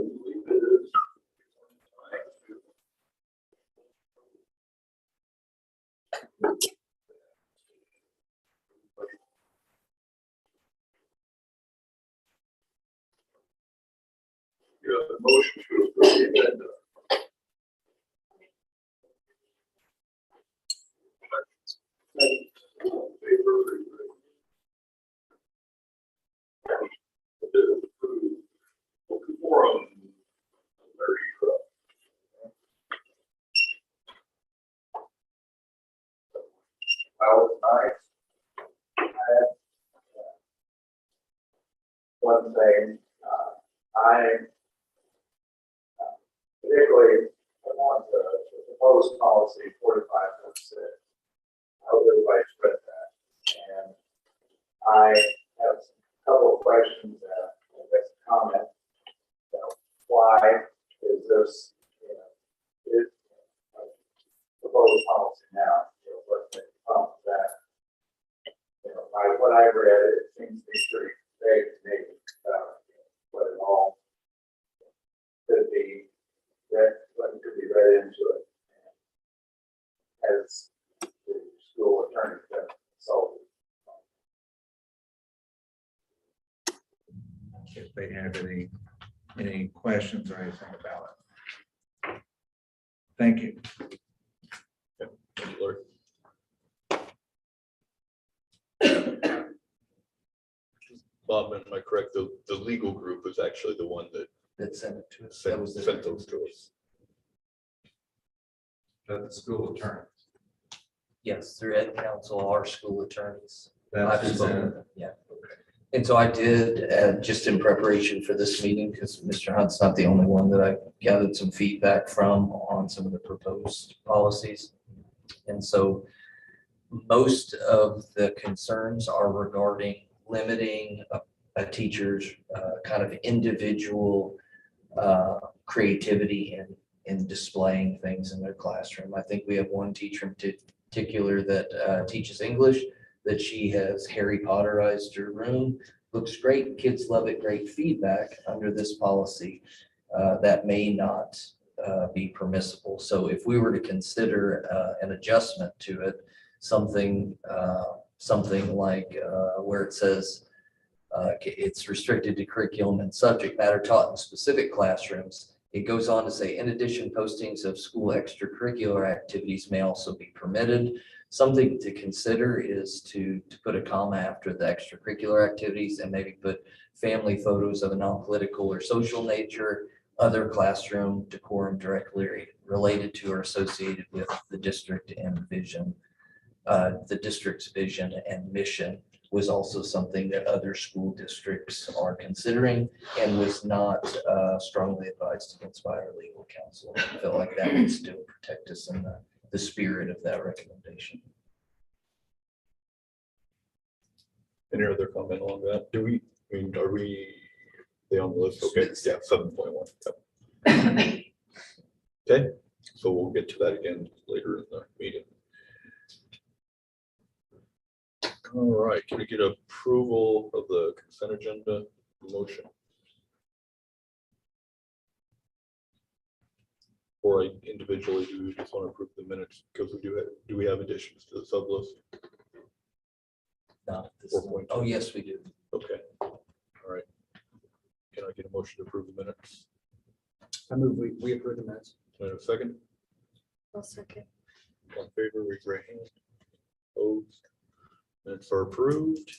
believe it is. You have a motion to approve the agenda. All in favor, raise your hand. It is approved. Open forum. Larry, you're up. Well, I had one thing, I particularly want the proposed policy 45.6. I hope everybody's read that. And I have a couple of questions, I guess a comment. Why is this, is proposed policy now? What's the problem with that? By what I read, it seems to be pretty vague to me about what it all could be read, what could be read into it. As the school attorney consulted. If they have any questions or anything about it. Thank you. Thank you, Larry. Bob, am I correct? The legal group was actually the one that Sent it to us. sent those to us. The school attorney. Yes, through Ed Council, our school attorneys. That's I've who spoken sent with it. them, yeah. And so I did, just in preparation for this meeting, because Mr. Hunt's not the only one that I gathered some feedback from on some of the proposed policies. And so most of the concerns are regarding limiting a teacher's kind of individual creativity in displaying things in their classroom. I think we have one teacher in particular that teaches English, that she has Harry Potterized her room. Looks great, kids love it, great feedback. Under this policy, that may not be permissible. So if we were to consider an adjustment to it, something like where it says it's restricted to curriculum and subject matter taught in specific classrooms. It goes on to say, in addition, postings of school extracurricular activities may also be permitted. Something to consider is to put a comma after the extracurricular activities and maybe put family photos of a non-political or social nature, other classroom decorum directly related to or associated with the district and vision. The district's vision and mission was also something that other school districts are considering and was not strongly advised against by our legal counsel. I felt like that would still protect us in the spirit of that recommendation. Any other comment along that? Are they on the list? Okay, yeah, 7.1. Okay, so we'll get to that again later in the meeting. All right, can we get approval of the consent agenda motion? Or individually, do we just want to approve the minutes because do we have additions to the sub list? Not at this 4.2. point. Oh, yes, we do. Okay, all right. Can I get a motion to approve the minutes? I move we approve the minutes. Can I have a second? I'll second. All in favor, raise your hand. Opposed? Minutes are approved.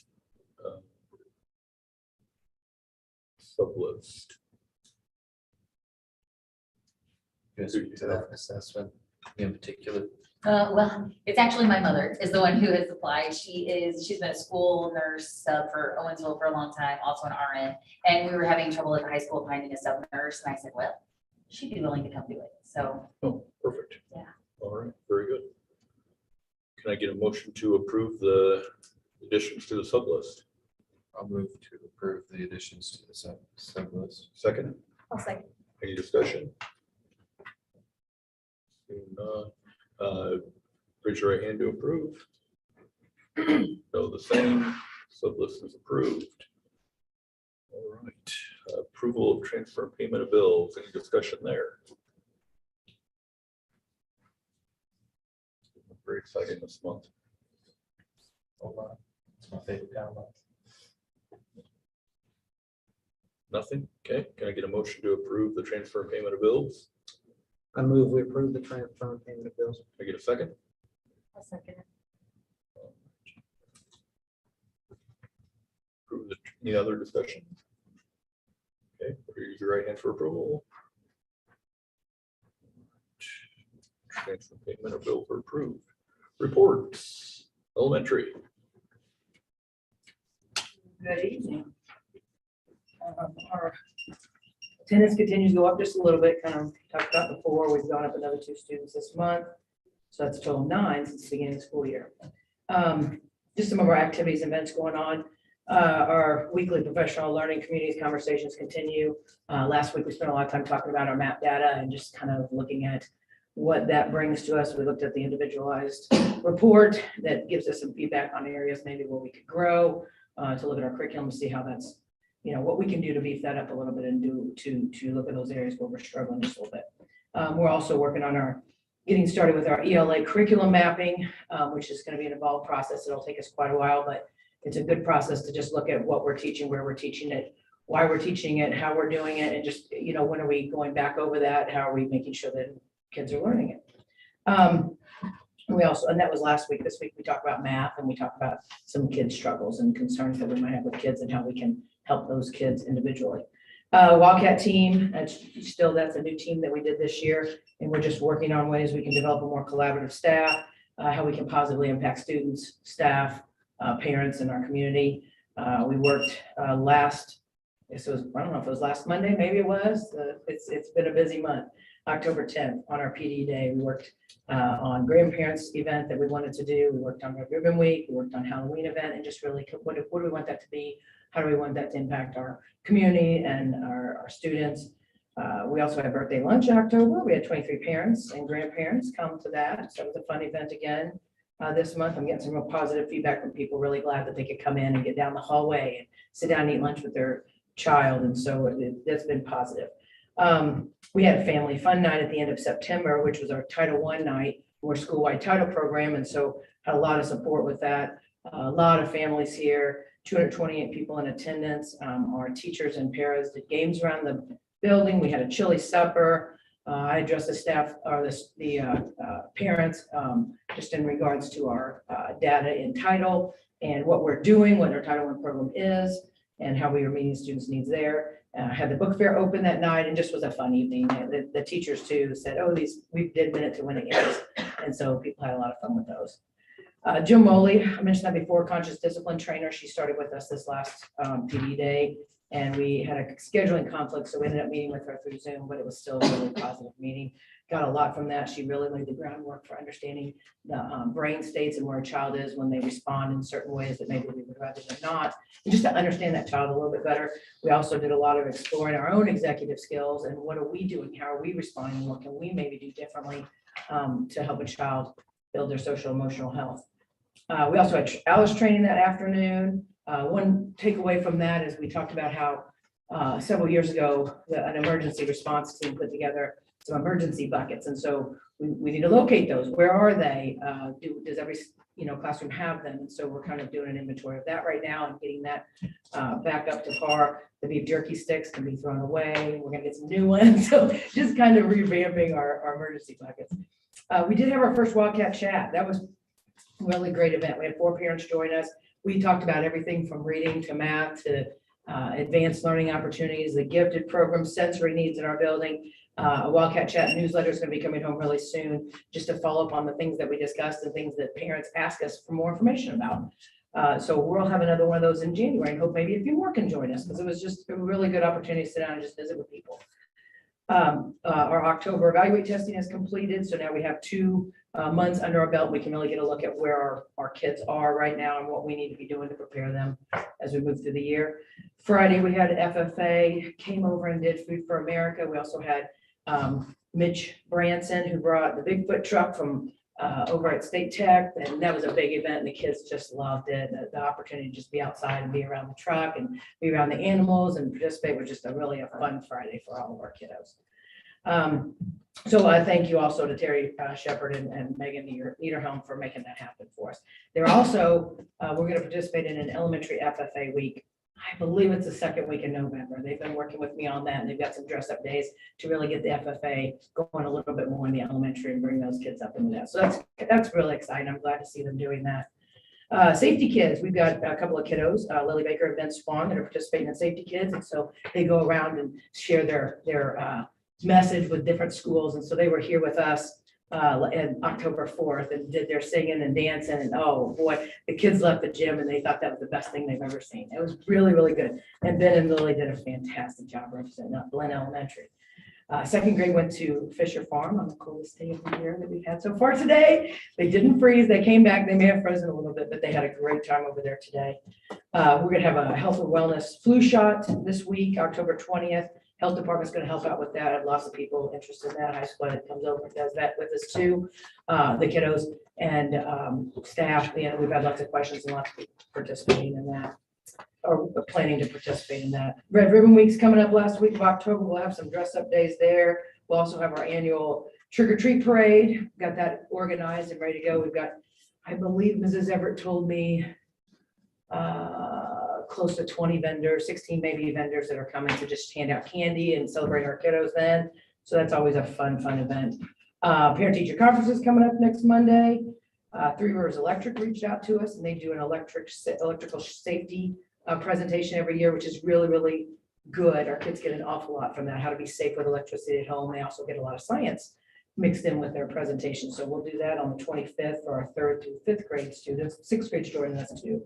Sub list. You guys speak to that assessment in particular. Well, it's actually my mother is the one who has applied. She's been a school nurse sub for Owensville for a long time, also an RN. And we were having trouble at the high school finding a sub nurse. And I said, well, she'd be willing to come do it. So, Oh, perfect. Yeah. All right, very good. Can I get a motion to approve the additions to the sub list? I'll move to approve the additions to the sub list. Second, I'll second. any discussion? Seeing none, raise your right hand to approve. No, the same. Sub list is approved. All right, approval of transfer and payment of bills, any discussion there? Very exciting this month. Hold on. It's my favorite kind of month. Nothing? Okay, can I get a motion to approve the transfer and payment of bills? I move we approve the transfer and payment of bills. Can I get a second? I'll second it. Approve the, any other discussion? Okay, use your right hand for approval. Transfer payment of bills are approved. Reports, elementary. Good evening. Our attendance continues to go up just a little bit, kind of talked about before. We've gone up another 2 students this month. So that's a total of 9 since the beginning of the school year. Just some of our activities and events going on. Our weekly professional learning communities conversations continue. Last week, we spent a lot of time talking about our map data and just kind of looking at what that brings to us. We looked at the individualized report that gives us some feedback on areas maybe where we could grow, to look at our curriculum, to see how that's, what we can do to beef that up a little bit and do to look at those areas where we're struggling just a little bit. We're also working on getting started with our ELA curriculum mapping, which is going to be an involved process. It'll take us quite a while, but it's a good process to just look at what we're teaching, where we're teaching it, why we're teaching it, how we're doing it, and just, when are we going back over that? How are we making sure that kids are learning it? We also, and that was last week. This week we talked about math, and we talked about some kids' struggles and concerns that we might have with kids and how we can help those kids individually. Wildcat team, that's a new team that we did this year, and we're just working on ways we can develop a more collaborative staff, how we can positively impact students, staff, parents in our community. We worked I don't know if it was last Monday, maybe it was. It's been a busy month. October 10th on our PD day, we worked on grandparents event that we wanted to do. We worked on Red Ribbon Week. We worked on Halloween event, and just really what do we want that to be? How do we want that to impact our community and our students? We also had birthday lunch in October. We had 23 parents and grandparents come to that. So it was a fun event again this month. I'm getting some real positive feedback from people, really glad that they could come in and get down the hallway and sit down and eat lunch with their child. And so that's been positive. We had a family fun night at the end of September, which was our Title I night, or school-wide title program. And so had a lot of support with that. A lot of families here, 228 people in attendance. Our teachers and paras did games around the building. We had a chili supper. I addressed the staff or the parents just in regards to our data in title and what we're doing, what our Title I program is, and how we are meeting students' needs there. Had the book fair open that night, and just was a fun evening. The teachers too said, "Oh, we did minute to win it games," and so people had a lot of fun with those. Jill Moley, I mentioned that before, conscious discipline trainer. She started with us this last PD day, and we had a scheduling conflict, so we ended up meeting with her through Zoom, but it was still a really positive meeting. Got a lot from that. She really laid the groundwork for understanding the brain states and where a child is when they respond in certain ways that maybe we would rather than not. And just to understand that child a little bit better, we also did a lot of exploring our own executive skills and what are we doing? How are we responding? What can we maybe do differently to help a child build their social emotional health? We also had Alice training that afternoon. One takeaway from that is we talked about how several years ago, an emergency response team put together some emergency buckets. And so we need to locate those. Where are they? Does every classroom have them? And so we're kind of doing an inventory of that right now and getting that back up to par. The beef jerky sticks can be thrown away. We're gonna get some new ones. So just kind of revamping our emergency buckets. We did have our first Wildcat chat. That was a really great event. We had 4 parents join us. We talked about everything from reading to math to advanced learning opportunities, the gifted program, sensory needs in our building. A Wildcat Chat newsletter is going to be coming home really soon, just to follow up on the things that we discussed and things that parents ask us for more information about. So we'll have another one of those in January, and hope maybe a few more can join us, because it was just a really good opportunity to sit down and just visit with people. Our October evaluate testing is completed, so now we have 2 months under our belt. We can really get a look at where our kids are right now and what we need to be doing to prepare them as we move through the year. Friday, we had FFA came over and did Food for America. We also had Mitch Branson, who brought the Bigfoot truck from over at State Tech, and that was a big event, and the kids just loved it. The opportunity to just be outside and be around the truck and be around the animals and participate was just really a fun Friday for all of our kiddos. So I thank you also to Terry Shepherd and Megan Niederhelm for making that happen for us. They're also, we're going to participate in an elementary FFA week. I believe it's the second week in November. They've been working with me on that, and they've got some dress up days to really get the FFA going a little bit more in the elementary and bring those kids up into that. So that's really exciting. I'm glad to see them doing that. Safety kids, we've got a couple of kiddos, Lily Baker and Ben Swan, that are participating in safety kids. And so they go around and share their message with different schools. And so they were here with us on October 4th and did their singing and dancing. And oh boy, the kids left the gym and they thought that was the best thing they've ever seen. It was really, really good. And Ben and Lily did a fantastic job representing Glen Elementary. Second grade went to Fisher Farm on the coolest day of the year that we've had so far today. They didn't freeze. They came back. They may have frozen a little bit, but they had a great time over there today. We're going to have a health and wellness flu shot this week, October 20th. Health department's going to help out with that. I have lots of people interested in that. High school that comes over and does that with us too. The kiddos and staff. You know, we've had lots of questions and lots of people participating in that, or planning to participate in that. Red Ribbon Week's coming up last week of October. We'll have some dress up days there. We'll also have our annual trick or treat parade. Got that organized and ready to go. We've got, I believe Mrs. Everett told me, close to 20 vendors, 16 maybe vendors that are coming to just hand out candy and celebrate our kiddos then. So that's always a fun event. Parent teacher conference is coming up next Monday. Three Rivers Electric reached out to us and they do an electrical safety presentation every year, which is really, really good. Our kids get an awful lot from that, how to be safe with electricity at home. They also get a lot of science mixed in with their presentation. So we'll do that on the 25th for our 3rd through 5th grade students. 6th grade joining us too.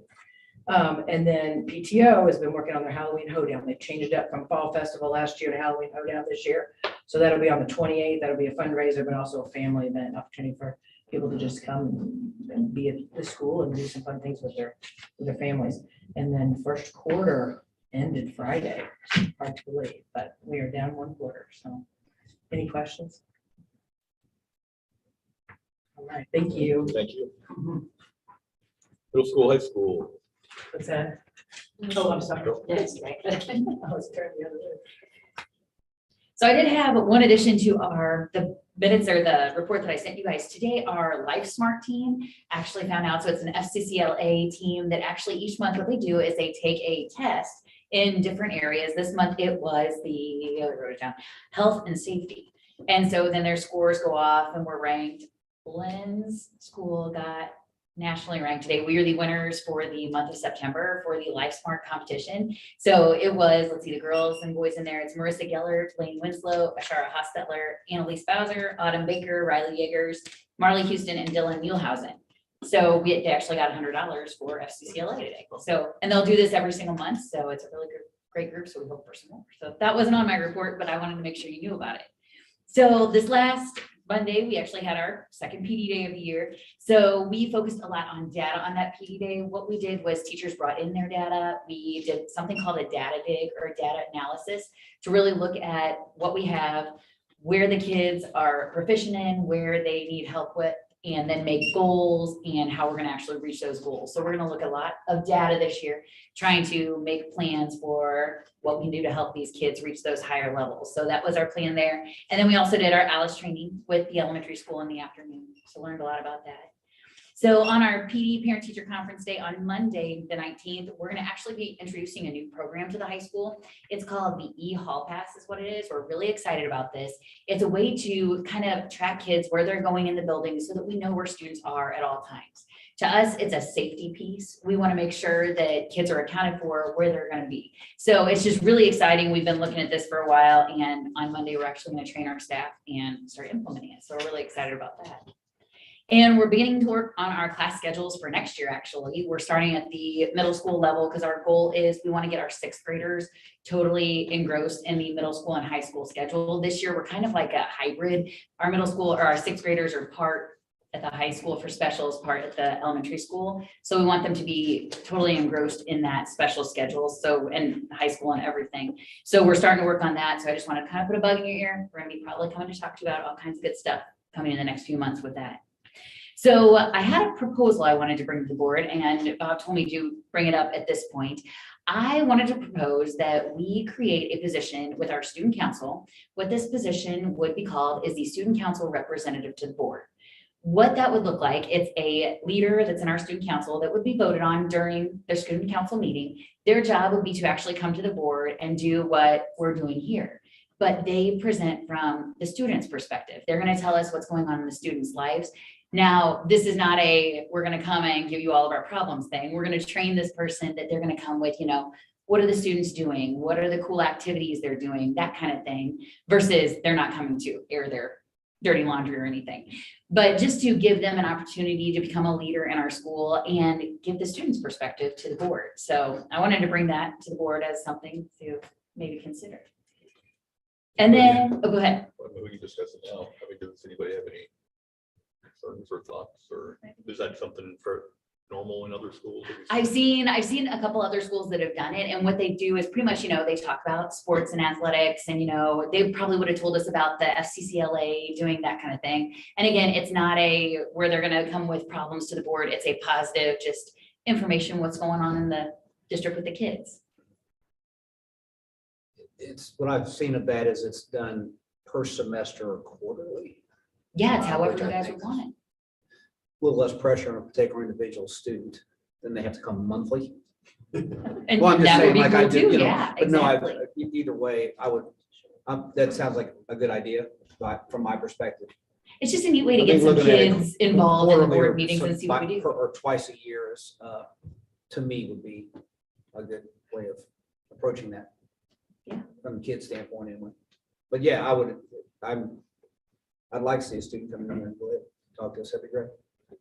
And then PTO has been working on their Halloween hoedown. They've changed it up from Fall Festival last year to Halloween hoedown this year. So that'll be on the 28th. That'll be a fundraiser, but also a family event, opportunity for people to just come and be at the school and do some fun things with their families. And then first quarter ended Friday. Hard to believe, but we are down 1 quarter. So any questions? All right, thank you. Thank you. Middle school, high school. What's that? Oh, I'm sorry. Yes, right. I was turning the other way. So I did have one addition to the minutes or the report that I sent you guys today. Our LifeSmart team actually found out, so it's an FCCLA team that actually each month what they do is they take a test in different areas. This month it was I wrote it down, health and safety. And so then their scores go off and we're ranked. Lynn's school got nationally ranked today. We are the winners for the month of September for the LifeSmart competition. So it was, let's see, the girls and boys in there. It's Marissa Geller, Blaine Winslow, Ashara Hostetler, Annalise Bowser, Autumn Baker, Riley Yeagers, Marley Houston, and Dylan Muehlhausen. So they actually got $100 for FCCLA today. So, and they'll do this every single month. So it's a really great group. So we hope for some more. So that wasn't on my report, but I wanted to make sure you knew about it. So this last Monday, we actually had our second PD day of the year. So we focused a lot on data on that PD day. What we did was teachers brought in their data. We did something called a data dig or data analysis to really look at what we have, where the kids are proficient in, where they need help with, and then make goals and how we're going to actually reach those goals. So we're going to look at a lot of data this year, trying to make plans for what we can do to help these kids reach those higher levels. So that was our plan there. And then we also did our ALICE training with the elementary school in the afternoon. So learned a lot about that. So on our PD parent teacher conference day on Monday, the 19th, we're going to actually be introducing a new program to the high school. It's called the E-Hall Pass is what it is. We're really excited about this. It's a way to kind of track kids where they're going in the building so that we know where students are at all times. To us, it's a safety piece. We want to make sure that kids are accounted for where they're going to be. So it's just really exciting. We've been looking at this for a while, and on Monday, we're actually going to train our staff and start implementing it. So we're really excited about that. And we're beginning to work on our class schedules for next year, actually. We're starting at the middle school level because our goal is we want to get our 6th graders totally engrossed in the middle school and high school schedule. This year, we're kind of like a hybrid. Our middle school or our 6th graders are part at the high school for specials, part at the elementary school. So we want them to be totally engrossed in that special schedule. So, and high school and everything. So we're starting to work on that. So I just want to kind of put a bug in your ear. We're going to be probably coming to talk to you about all kinds of good stuff coming in the next few months with that. So I had a proposal I wanted to bring to the board, and Bob told me to bring it up at this point. I wanted to propose that we create a position with our student council. What this position would be called is the student council representative to the board. What that would look like, it's a leader that's in our student council that would be voted on during their student council meeting. Their job would be to actually come to the board and do what we're doing here. But they present from the student's perspective. They're going to tell us what's going on in the students' lives. Now, this is not a, we're going to come and give you all of our problems thing. We're going to train this person that they're going to come with, what are the students doing? What are the cool activities they're doing? That kind of thing, versus they're not coming to air their dirty laundry or anything. But just to give them an opportunity to become a leader in our school and give the students' perspective to the board. So I wanted to bring that to the board as something to maybe consider. And then, oh, go ahead. Well, we can discuss it now. I mean, does anybody have any concerns or thoughts, or is that something for normal in other schools? I've seen a couple other schools that have done it, and what they do is pretty much, they talk about sports and athletics, and they probably would have told us about the FCCLA doing that kind of thing. And again, it's not a where they're going to come with problems to the board. It's a positive, just information, what's going on in the district with the kids. It's, what I've seen of that is it's done per semester or quarterly. Yeah, it's however Which you I guys think would want it. A little less pressure on a particular individual student than they have to come monthly. And Well, I'm just that would saying, be like I cool do, too, yeah, but no, exactly. either way, I would, that sounds like a good idea, but from my perspective. It's just a neat way to I get think some looking at it kids involved in the quarterly or board meetings and see what we do. Or twice a year is, to me, would be a good way of approaching that. Yeah. From the kid's standpoint anyway. But yeah, I'd like to see a student come in and go ahead, talk to us, that'd be great.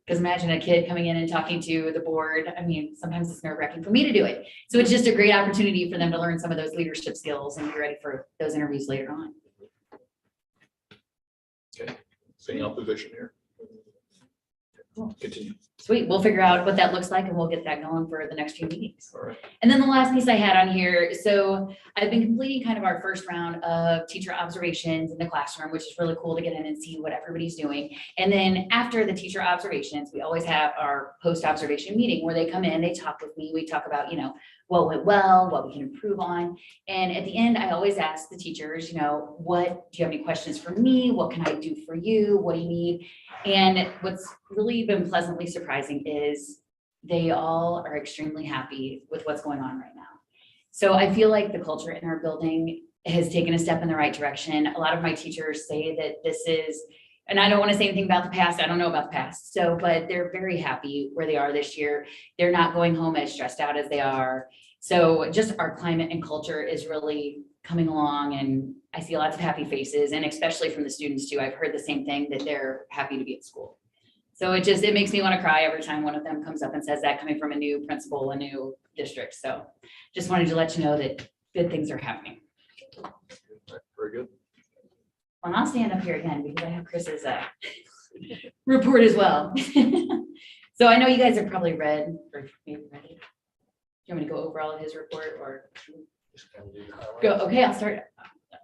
Because imagine a kid coming in and talking to the board. I mean, sometimes it's nerve wracking for me to do it. So it's just a great opportunity for them to learn some of those leadership skills and be ready for those interviews later on. Okay, so any opposition here? Cool. Continue. Sweet, we'll figure out what that looks like and we'll get that going for the next few meetings. All right. And then the last piece I had on here, so I've been completing kind of our first round of teacher observations in the classroom, which is really cool to get in and see what everybody's doing. And then after the teacher observations, we always have our post-observation meeting where they come in, they talk with me, we talk about, what went well, what we can improve on. And at the end, I always ask the teachers, what, do you have any questions for me? What can I do for you? What do you need? And what's really been pleasantly surprising is they all are extremely happy with what's going on right now. So I feel like the culture in our building has taken a step in the right direction. A lot of my teachers say that this is, and I don't want to say anything about the past. I don't know about the past. So, but they're very happy where they are this year. They're not going home as stressed out as they are. So just our climate and culture is really coming along, and I see lots of happy faces, and especially from the students too. I've heard the same thing, that they're happy to be at school. So it makes me want to cry every time one of them comes up and says that, coming from a new principal, a new district. So just wanted to let you know that good things are happening. Very good. And I'll stand up here again because I have Chris's report as well. So I know you guys have probably read, or maybe read it. Do you want me to go over all of his report, or Just kind of do the highlights. go? Okay, I'll start.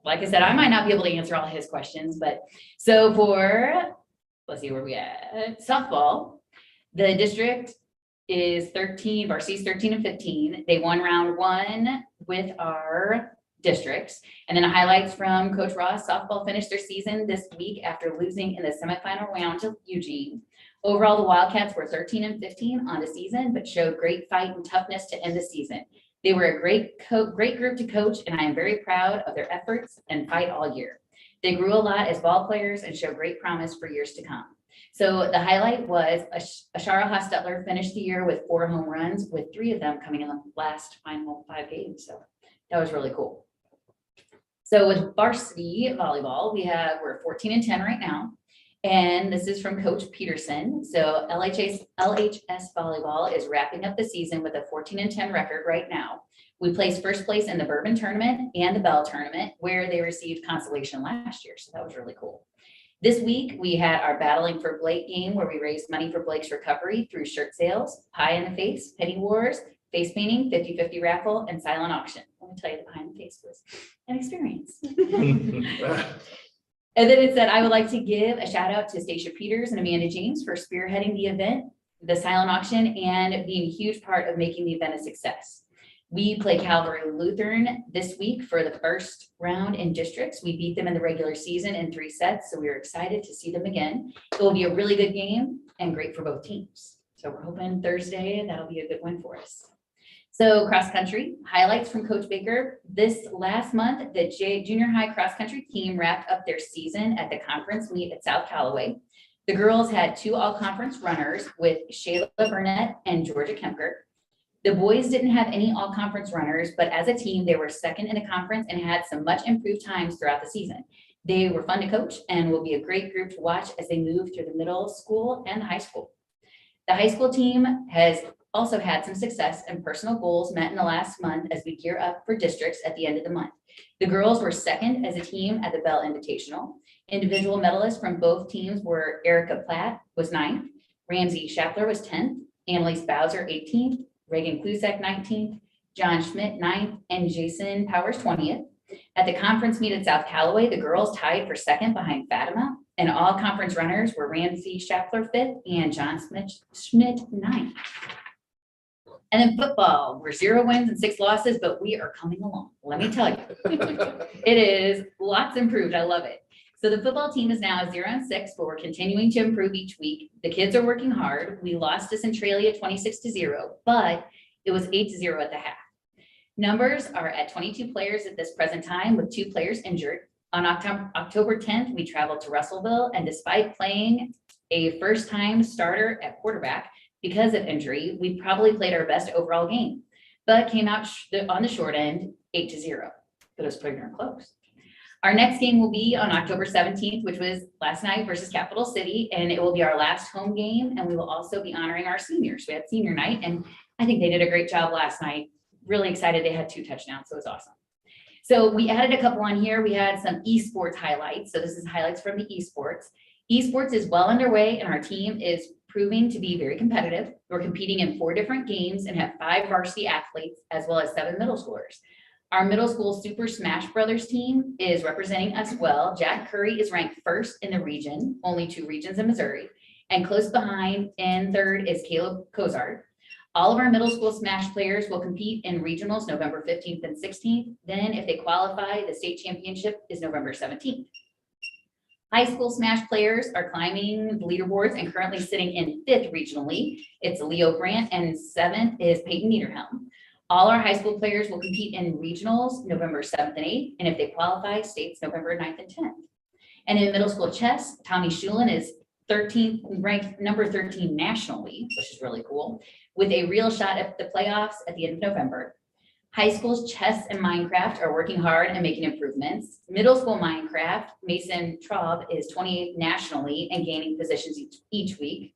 Like I said, I might not be able to answer all his questions, but so for, let's see where we at. Softball, the district is 13, varsity's 13 and 15. They won round one with our districts. And then highlights from Coach Ross. Softball finished their season this week after losing in the semifinal round to Eugene. Overall, the Wildcats were 13 and 15 on the season, but showed great fight and toughness to end the season. They were a great group to coach, and I am very proud of their efforts and fight all year. They grew a lot as ball players and show great promise for years to come. So the highlight was Ashara Hostetler finished the year with 4 home runs, with 3 of them coming in the last final 5 games. So that was really cool. So with varsity volleyball, we're 14 and 10 right now. And this is from Coach Peterson. So LHS volleyball is wrapping up the season with a 14 and 10 record right now. We placed first place in the Bourbon tournament and the Bell tournament, where they received consolation last year. So that was really cool. This week, we had our Battling for Blake game, where we raised money for Blake's recovery through shirt sales, pie in the face, penny wars, face painting, 50-50 raffle, and silent auction. Let me tell you, the pie in the face was an experience. And then it said, I would like to give a shout out to Stacia Peters and Amanda James for spearheading the event, the silent auction, and being a huge part of making the event a success. We play Calvary Lutheran this week for the first round in districts. We beat them in the regular season in 3 sets, so we are excited to see them again. It will be a really good game and great for both teams. So we're hoping Thursday, that'll be a good win for us. So cross country, highlights from Coach Baker. This last month, the junior high cross country team wrapped up their season at the conference meet at South Callaway. The girls had 2 all-conference runners with Shayla Burnett and Georgia Kemker. The boys didn't have any all-conference runners, but as a team, they were second in the conference and had some much improved times throughout the season. They were fun to coach and will be a great group to watch as they move through the middle school and the high school. The high school team has also had some success and personal goals met in the last month as we gear up for districts at the end of the month. The girls were second as a team at the Bell Invitational. Individual medalists from both teams were Erica Platt was 9th, Ramsey Schapler was 10th, Annalise Bowser 18th, Reagan Klusak 19th, John Schmidt 9th, and Jason Powers 20th. At the conference meet at South Callaway, the girls tied for second behind Fatima, and all conference runners were Ramsey Schapler 5th and John Schmidt 9th. And then football, we're 0 wins and 6 losses, but we are coming along. Let me tell you, it is lots improved. I love it. So the football team is now 0-6, but we're continuing to improve each week. The kids are working hard. We lost to Centralia 26-0, but it was 8-0 at the half. Numbers are at 22 players at this present time, with 2 players injured. On October 10th, we traveled to Russellville, and despite playing a first-time starter at quarterback because of injury, we probably played our best overall game, but came out on the short end 8-0, but it was pretty darn close. Our next game will be on October 17th, which was last night versus Capital City, and it will be our last home game, and we will also be honoring our seniors. We had senior night, and I think they did a great job last night. Really excited. They had 2 touchdowns, so it was awesome. So we added a couple on here. We had some esports highlights. So this is highlights from the esports. Esports is well underway, and our team is proving to be very competitive. We're competing in 4 different games and have 5 varsity athletes as well as 7 middle schoolers. Our middle school Super Smash Brothers team is representing us well. Jack Curry is ranked 1st in the region, only 2 regions in Missouri, and close behind in 3rd is Caleb Cozart. All of our middle school Smash players will compete in regionals November 15th and 16th. Then if they qualify, the state championship is November 17th. High school Smash players are climbing the leaderboards and currently sitting in 5th regionally. It's Leo Grant, and 7th is Peyton Niederhelm. All our high school players will compete in regionals November 7th and 8th, and if they qualify, states November 9th and 10th. And in middle school chess, Tommy Schulen is 13th, ranked number 13 nationally, which is really cool, with a real shot at the playoffs at the end of November. High school's chess and Minecraft are working hard and making improvements. Middle school Minecraft, Mason Traub is 28th nationally and gaining positions each week.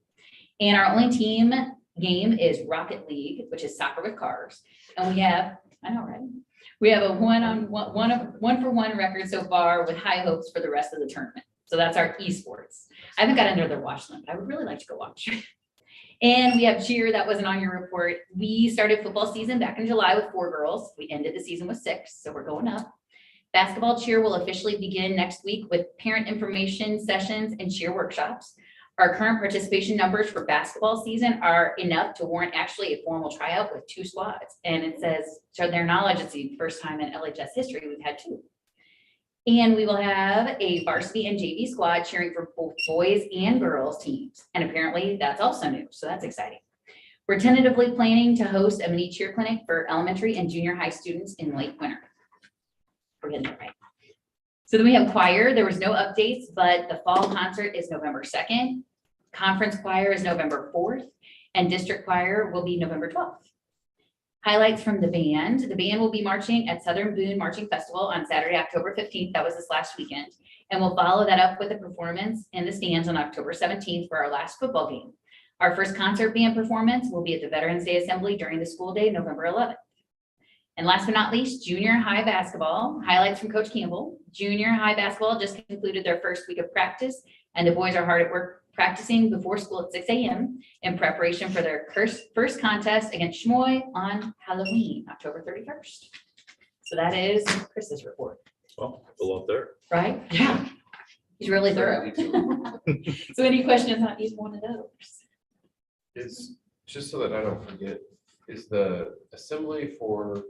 And our only team game is Rocket League, which is soccer with cars. And we have, I know, right? We have a one for one record so far with high hopes for the rest of the tournament. So that's our esports. I haven't got under their watch limit. I would really like to go watch. And we have cheer. That wasn't on your report. We started football season back in July with 4 girls. We ended the season with 6, so we're going up. Basketball cheer will officially begin next week with parent information sessions and cheer workshops. Our current participation numbers for basketball season are enough to warrant actually a formal tryout with 2 squads. And it says, to their knowledge, it's the first time in LHS history we've had 2. And we will have a varsity and JV squad cheering for both boys and girls teams. And apparently that's also new, so that's exciting. We're tentatively planning to host a mini cheer clinic for elementary and junior high students in late winter. We're getting it right. So then we have choir. There was no updates, but the fall concert is November 2nd. Conference choir is November 4th, and district choir will be November 12th. Highlights from the band. The band will be marching at Southern Boone Marching Festival on Saturday, October 15th. That was this last weekend. And we'll follow that up with a performance in the stands on October 17th for our last football game. Our first concert band performance will be at the Veterans Day Assembly during the school day, November 11th. And last but not least, junior high basketball. Highlights from Coach Campbell. Junior high basketball just concluded their first week of practice, and the boys are hard at work practicing before school at 6 a.m. in preparation for their first contest against Schmoy on Halloween, October 31st. So that is Chris's report, Well, still up there. right? Yeah. He's really thorough. So any questions on each one of those? Is, just so that I don't forget, is the assembly for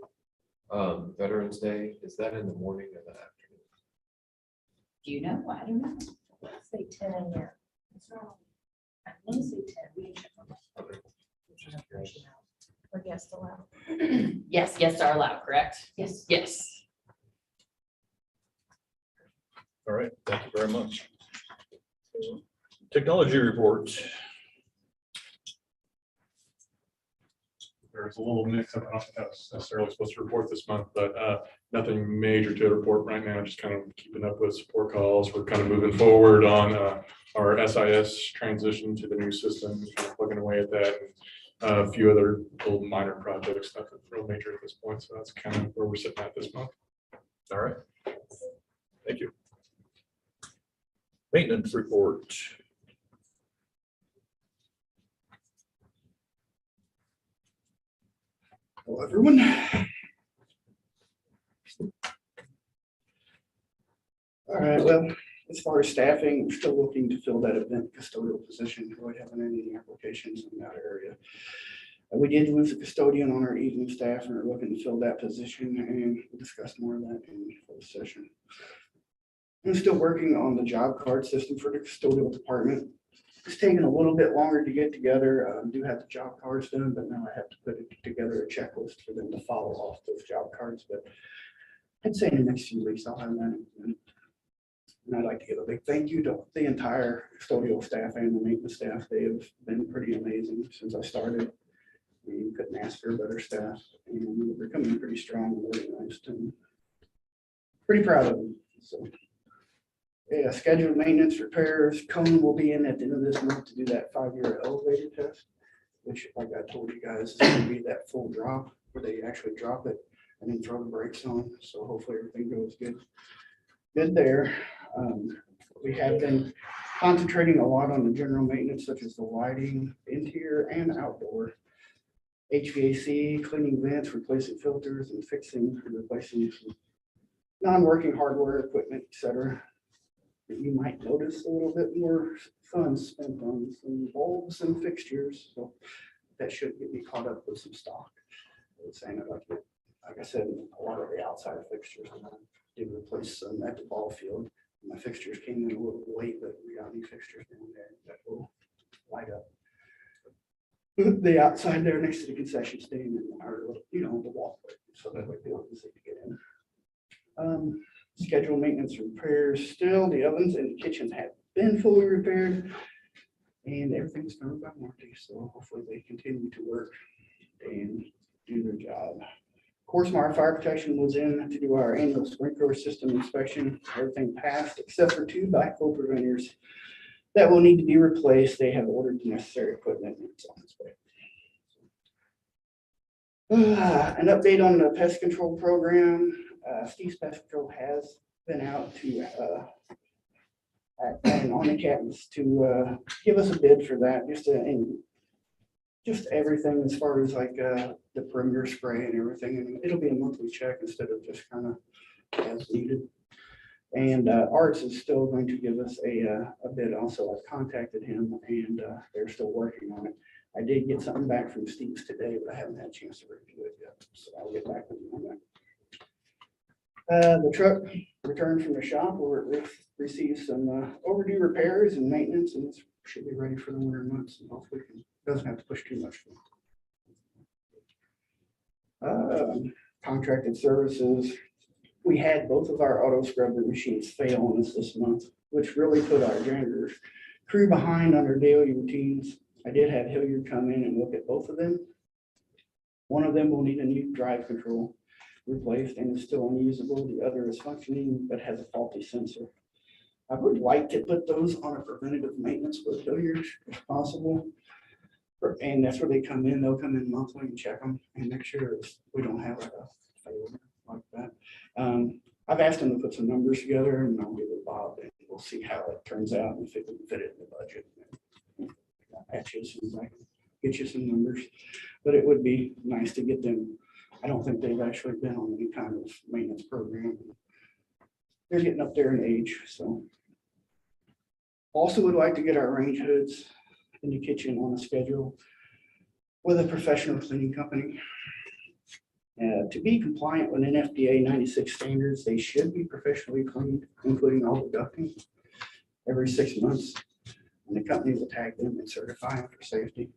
Veterans Day, is that in the morning or the afternoon? Do you know? I don't know. Say 10 a.m. It's not. I want to say 10. We can check on that. Okay. Just curious. Or guest allowed. Yes, yes are allowed, correct? Yes. Yes. All right, thank you very much. Technology report. There's a little mix up. I don't think I was necessarily supposed to report this month, but nothing major to report right now. Just kind of keeping up with support calls. We're kind of moving forward on our SIS transition to the new system, kind of plugging away at that. And a few other little minor projects, nothing real major at this point. So that's kind of where we're sitting at this month. All right. Thank you. Maintenance report. Hello, everyone. All right, well, as far as staffing, we're still looking to fill that event custodial position. We haven't had any applications in that area. We did lose a custodian on our evening staff and are looking to fill that position, and we'll discuss more of that in the session. I'm still working on the job card system for the custodial department. It's taken a little bit longer to get together. I do have the job cards done, but now I have to put together a checklist for them to follow off those job cards. But I'd say in the next few weeks, I'll have that. And I'd like to give a big thank you to the entire custodial staff and the maintenance staff. They have been pretty amazing since I started. We couldn't ask for a better staff, and we're becoming pretty strong and organized, and pretty proud of them. So. Yeah, scheduled maintenance repairs. Cone will be in at the end of this month to do that 5-year elevator test, which, like I told you guys, is going to be that full drop where they actually drop it and then throw the brakes on. So hopefully everything goes good there. We have been concentrating a lot on the general maintenance, such as the lighting, interior and outdoor, HVAC, cleaning vents, replacing filters, and fixing and replacing some non-working hardware equipment, etc. You might notice a little bit more funds spent on some bulbs and fixtures, so that should get me caught up with some stock. I was saying, like I said, a lot of the outside fixtures, and I did replace some at the ball field. My fixtures came in a little late, but we got new fixtures down there that will light up the outside there next to the concession stand and our, the walkway, so that way people can see to get in. Schedule maintenance repairs. Still, the ovens and the kitchen have been fully repaired, and everything's done by warranty. So hopefully they continue to work and do their job. Of course, my fire protection was in to do our annual sprinkler system inspection. Everything passed except for 2 backflow preventers that will need to be replaced. They have ordered the necessary equipment, and it's on its way. An update on the pest control program. Steve's Pest Control has been out to and on the cabins to give us a bid for that, just everything as far as like the perimeter spray and everything. And it'll be a monthly check instead of just kind of as needed. And Arts is still going to give us a bid also. I've contacted him and they're still working on it. I did get something back from Steve's today, but I haven't had a chance to review it yet. So I'll get back with you on that. The truck returned from the shop where it received some overdue repairs and maintenance, and it should be ready for the winter months. And hopefully it doesn't have to push too much. Contracted services. We had both of our auto scrubber machines fail on us this month, which really put our janitor's crew behind on their daily routines. I did have Hilliard come in and look at both of them. One of them will need a new drive control replaced and is still unusable. The other is functioning but has a faulty sensor. I would like to put those on a preventative maintenance with Hilliard if possible. And that's where they come in. They'll come in monthly and check them and make sure we don't have like a failure like that. I've asked them to put some numbers together, and I'll give it Bob and we'll see how it turns out and if it can fit it in the budget. Actually, as soon as I can get you some numbers, but it would be nice to get them. I don't think they've actually been on any kind of maintenance program. They're getting up there in age, so Also would like to get our range hoods in the kitchen on a schedule with a professional cleaning company. To be compliant with NFPA 96 standards, they should be professionally cleaned, including all the ducting, every 6 months. And the company will tag them and certify them for safety.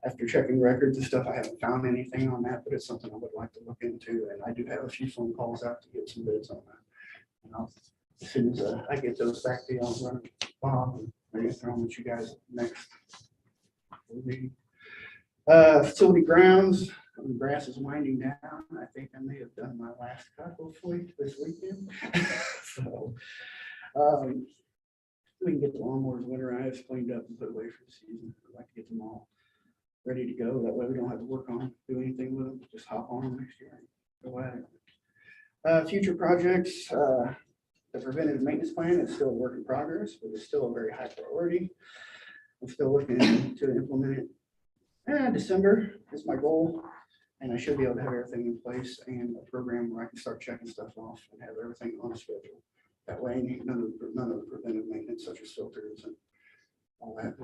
After checking records and stuff, I haven't found anything on that, but it's something I would like to look into. And I do have a few phone calls out to get some bids on that. And as soon as I get those back to you, I'll run Bob and I guess they're on with you guys next. Facility grounds, the grass is winding down. I think I may have done my last cut hopefully this weekend. So we can get the lawnmowers winterized, cleaned up and put away for the season. I'd like to get them all ready to go. That way we don't have to work on, do anything with them. Just hop on them next year. Go at it. Future projects, the preventative maintenance plan is still a work in progress, but it's still a very high priority. I'm still looking to implement it. December is my goal, and I should be able to have everything in place and a program where I can start checking stuff off and have everything on a schedule. That way, none of the preventive maintenance such as filters and all that,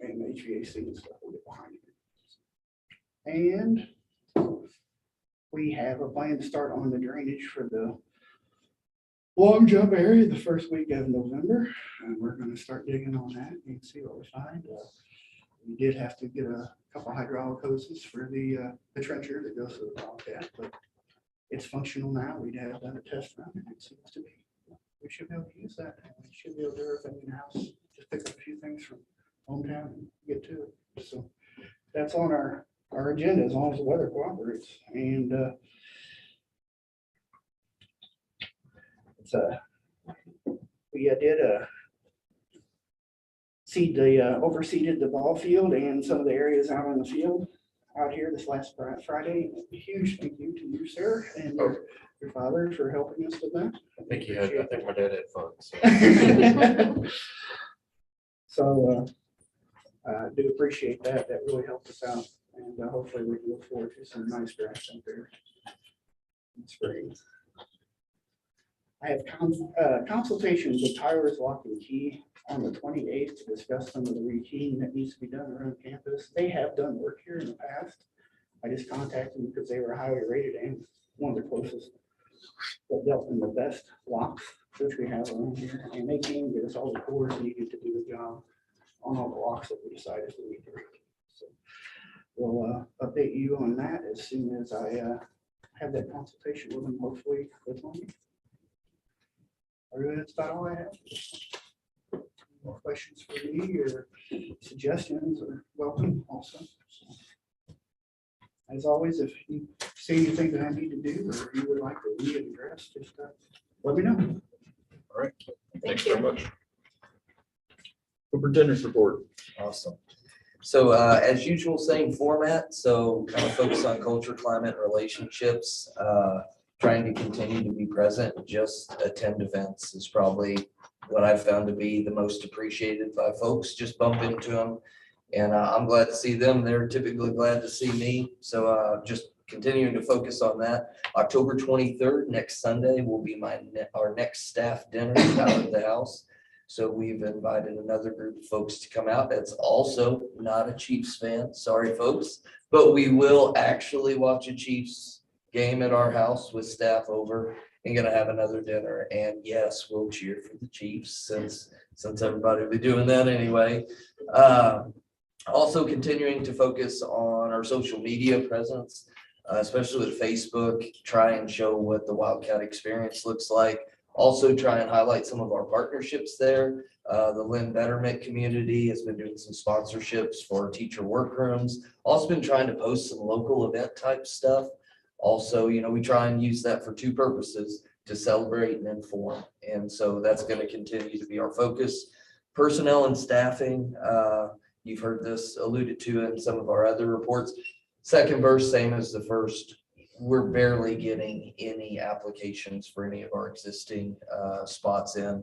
and HVAC and stuff will get behind it. And we have a plan to start on the drainage for the long jump area the first week of November. And we're going to start digging on that and see what we find. We did have to get a couple hydraulic hoses for the trencher that goes to the Wildcat, but it's functional now. We have done a test run and it seems to be. We should be able to use that. We should be able to do everything in-house. Just pick up a few things from hometown and get to it. So that's on our agenda as long as the weather cooperates. And we did overseeded the ball field and some of the areas out on the field out here this last Friday. A huge thank you to you, Sarah, and your father for helping us with that. I think my dad had fun. So I do appreciate that. That really helped us out. And hopefully we can look forward to some nice grass out there. It's great. I have consultations with Tyler's Lock and Key on the 28th to discuss some of the rekeying that needs to be done around campus. They have done work here in the past. I just contacted them because they were highly rated and one of the closest that dealt in the best locks which we have around here. And they came and get us all the cores needed to do the job on all the locks that we decided we need to rekey. So we'll update you on that as soon as I have that consultation with them, hopefully this morning. That's about all I have. More questions for me or suggestions are welcome also. As always, if you see anything that I need to do or you would like to readdress, just let me know. All right. Thanks very much. Superintendent's report. Awesome. So as usual, same format. So kind of focus on culture, climate, relationships, trying to continue to be present, just attend events is probably what I've found to be the most appreciated by folks. Just bump into them. And I'm glad to see them. They're typically glad to see me. So just continuing to focus on that. October 23rd, next Sunday, will be our next staff dinner out at the house. So we've invited another group of folks to come out. That's also not a Chiefs fan. Sorry, folks. But we will actually watch a Chiefs game at our house with staff over and gonna have another dinner. And yes, we'll cheer for the Chiefs since everybody will be doing that anyway. Also continuing to focus on our social media presence, especially with Facebook, try and show what the Wildcat experience looks like. Also try and highlight some of our partnerships there. The Lynn Betterment community has been doing some sponsorships for teacher workrooms. Also been trying to post some local event type stuff. Also, we try and use that for two purposes, to celebrate and inform. And so that's going to continue to be our focus. Personnel and staffing, you've heard this alluded to in some of our other reports. Second verse, same as the first. We're barely getting any applications for any of our existing spots in.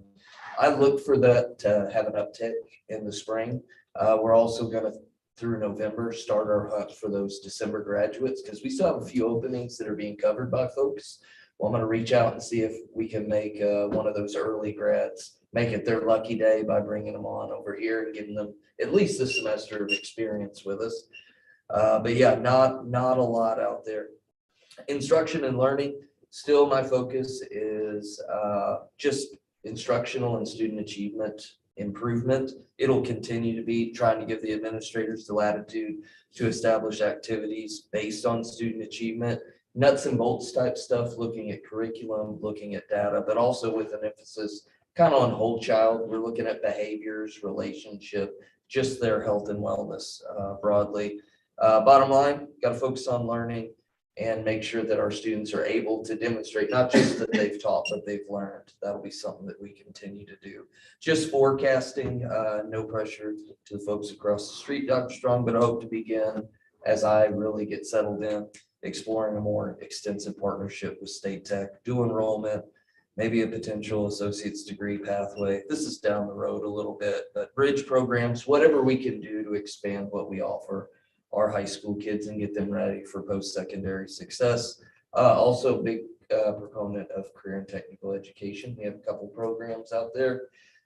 I look for that to have an uptick in the spring. We're also going to, through November, start our hunt for those December graduates because we still have a few openings that are being covered by folks. Well, I'm going to reach out and see if we can make one of those early grads make it their lucky day by bringing them on over here and giving them at least a semester of experience with us. But yeah, not a lot out there. Instruction and learning, still my focus is just instructional and student achievement improvement. It'll continue to be trying to give the administrators the latitude to establish activities based on student achievement, nuts and bolts type stuff, looking at curriculum, looking at data, but also with an emphasis kind of on whole child. We're looking at behaviors, relationship, just their health and wellness broadly. Bottom line, got to focus on learning and make sure that our students are able to demonstrate not just that they've taught, but they've learned. That'll be something that we continue to do. Just forecasting, no pressure to the folks across the street, Dr. Strong, but I hope to begin as I really get settled in, exploring a more extensive partnership with State Tech, dual enrollment, maybe a potential associate's degree pathway. This is down the road a little bit, but bridge programs, whatever we can do to expand what we offer our high school kids and get them ready for post-secondary success. Also big proponent of career and technical education. We have a couple programs out there.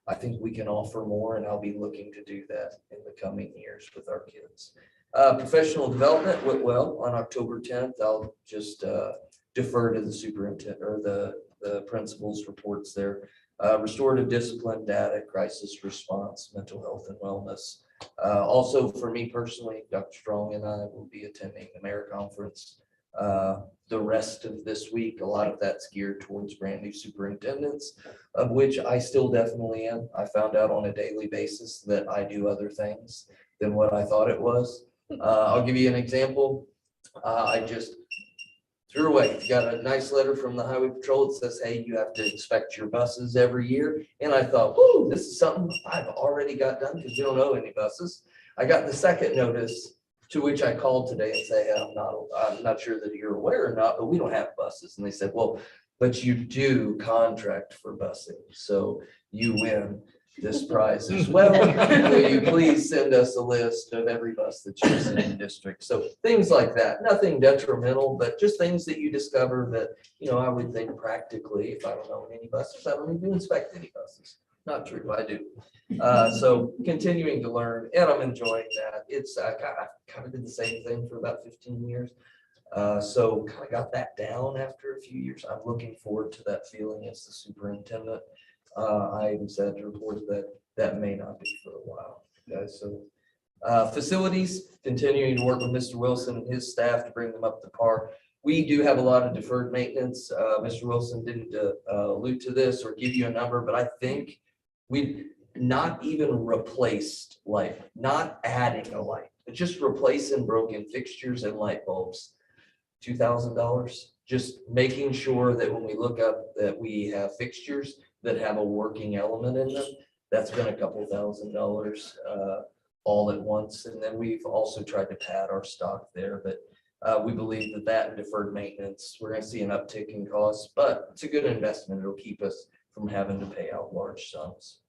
I think we can offer more, and I'll be looking to do that in the coming years with our kids. Professional development went well on October 10th. I'll just defer to the superintendent or the principal's reports there. Restorative discipline, data, crisis response, mental health and wellness. Also for me personally, Dr. Strong and I will be attending the mayor conference the rest of this week. A lot of that's geared towards brand new superintendents, of which I still definitely am. I found out on a daily basis that I do other things than what I thought it was. I'll give you an example. I just threw away. Got a nice letter from the highway patrol that says, hey, you have to inspect your buses every year. And I thought, whoo, this is something I've already got done because we don't own any buses. I got the second notice, to which I called today and say, hey, I'm not sure that you're aware or not, but we don't have buses. And they said, well, but you do contract for busing. So you win this prize as well. Will you please send us a list of every bus that's used in the district? So things like that, nothing detrimental, but just things that you discover that, you know, I would think practically, if I don't own any buses, I don't even inspect any buses. Not true, I do. So continuing to learn, and I'm enjoying that. It's I kind of did the same thing for about 15 years. So kind of got that down after a few years. I'm looking forward to that feeling as the superintendent. I'm sad to report that may not be for a while, guys. So facilities, continuing to work with Mr. Wilson and his staff to bring them up to par. We do have a lot of deferred maintenance. Mr. Wilson didn't allude to this or give you a number, but I think we not even replaced light, not adding a light, but just replacing broken fixtures and light bulbs. $2,000. Just making sure that when we look up that we have fixtures that have a working element in them. That's been a couple $1,000s all at once. And then we've also tried to pad our stock there, but we believe that and deferred maintenance, we're going to see an uptick in costs, but it's a good investment. It'll keep us from having to pay out large sums.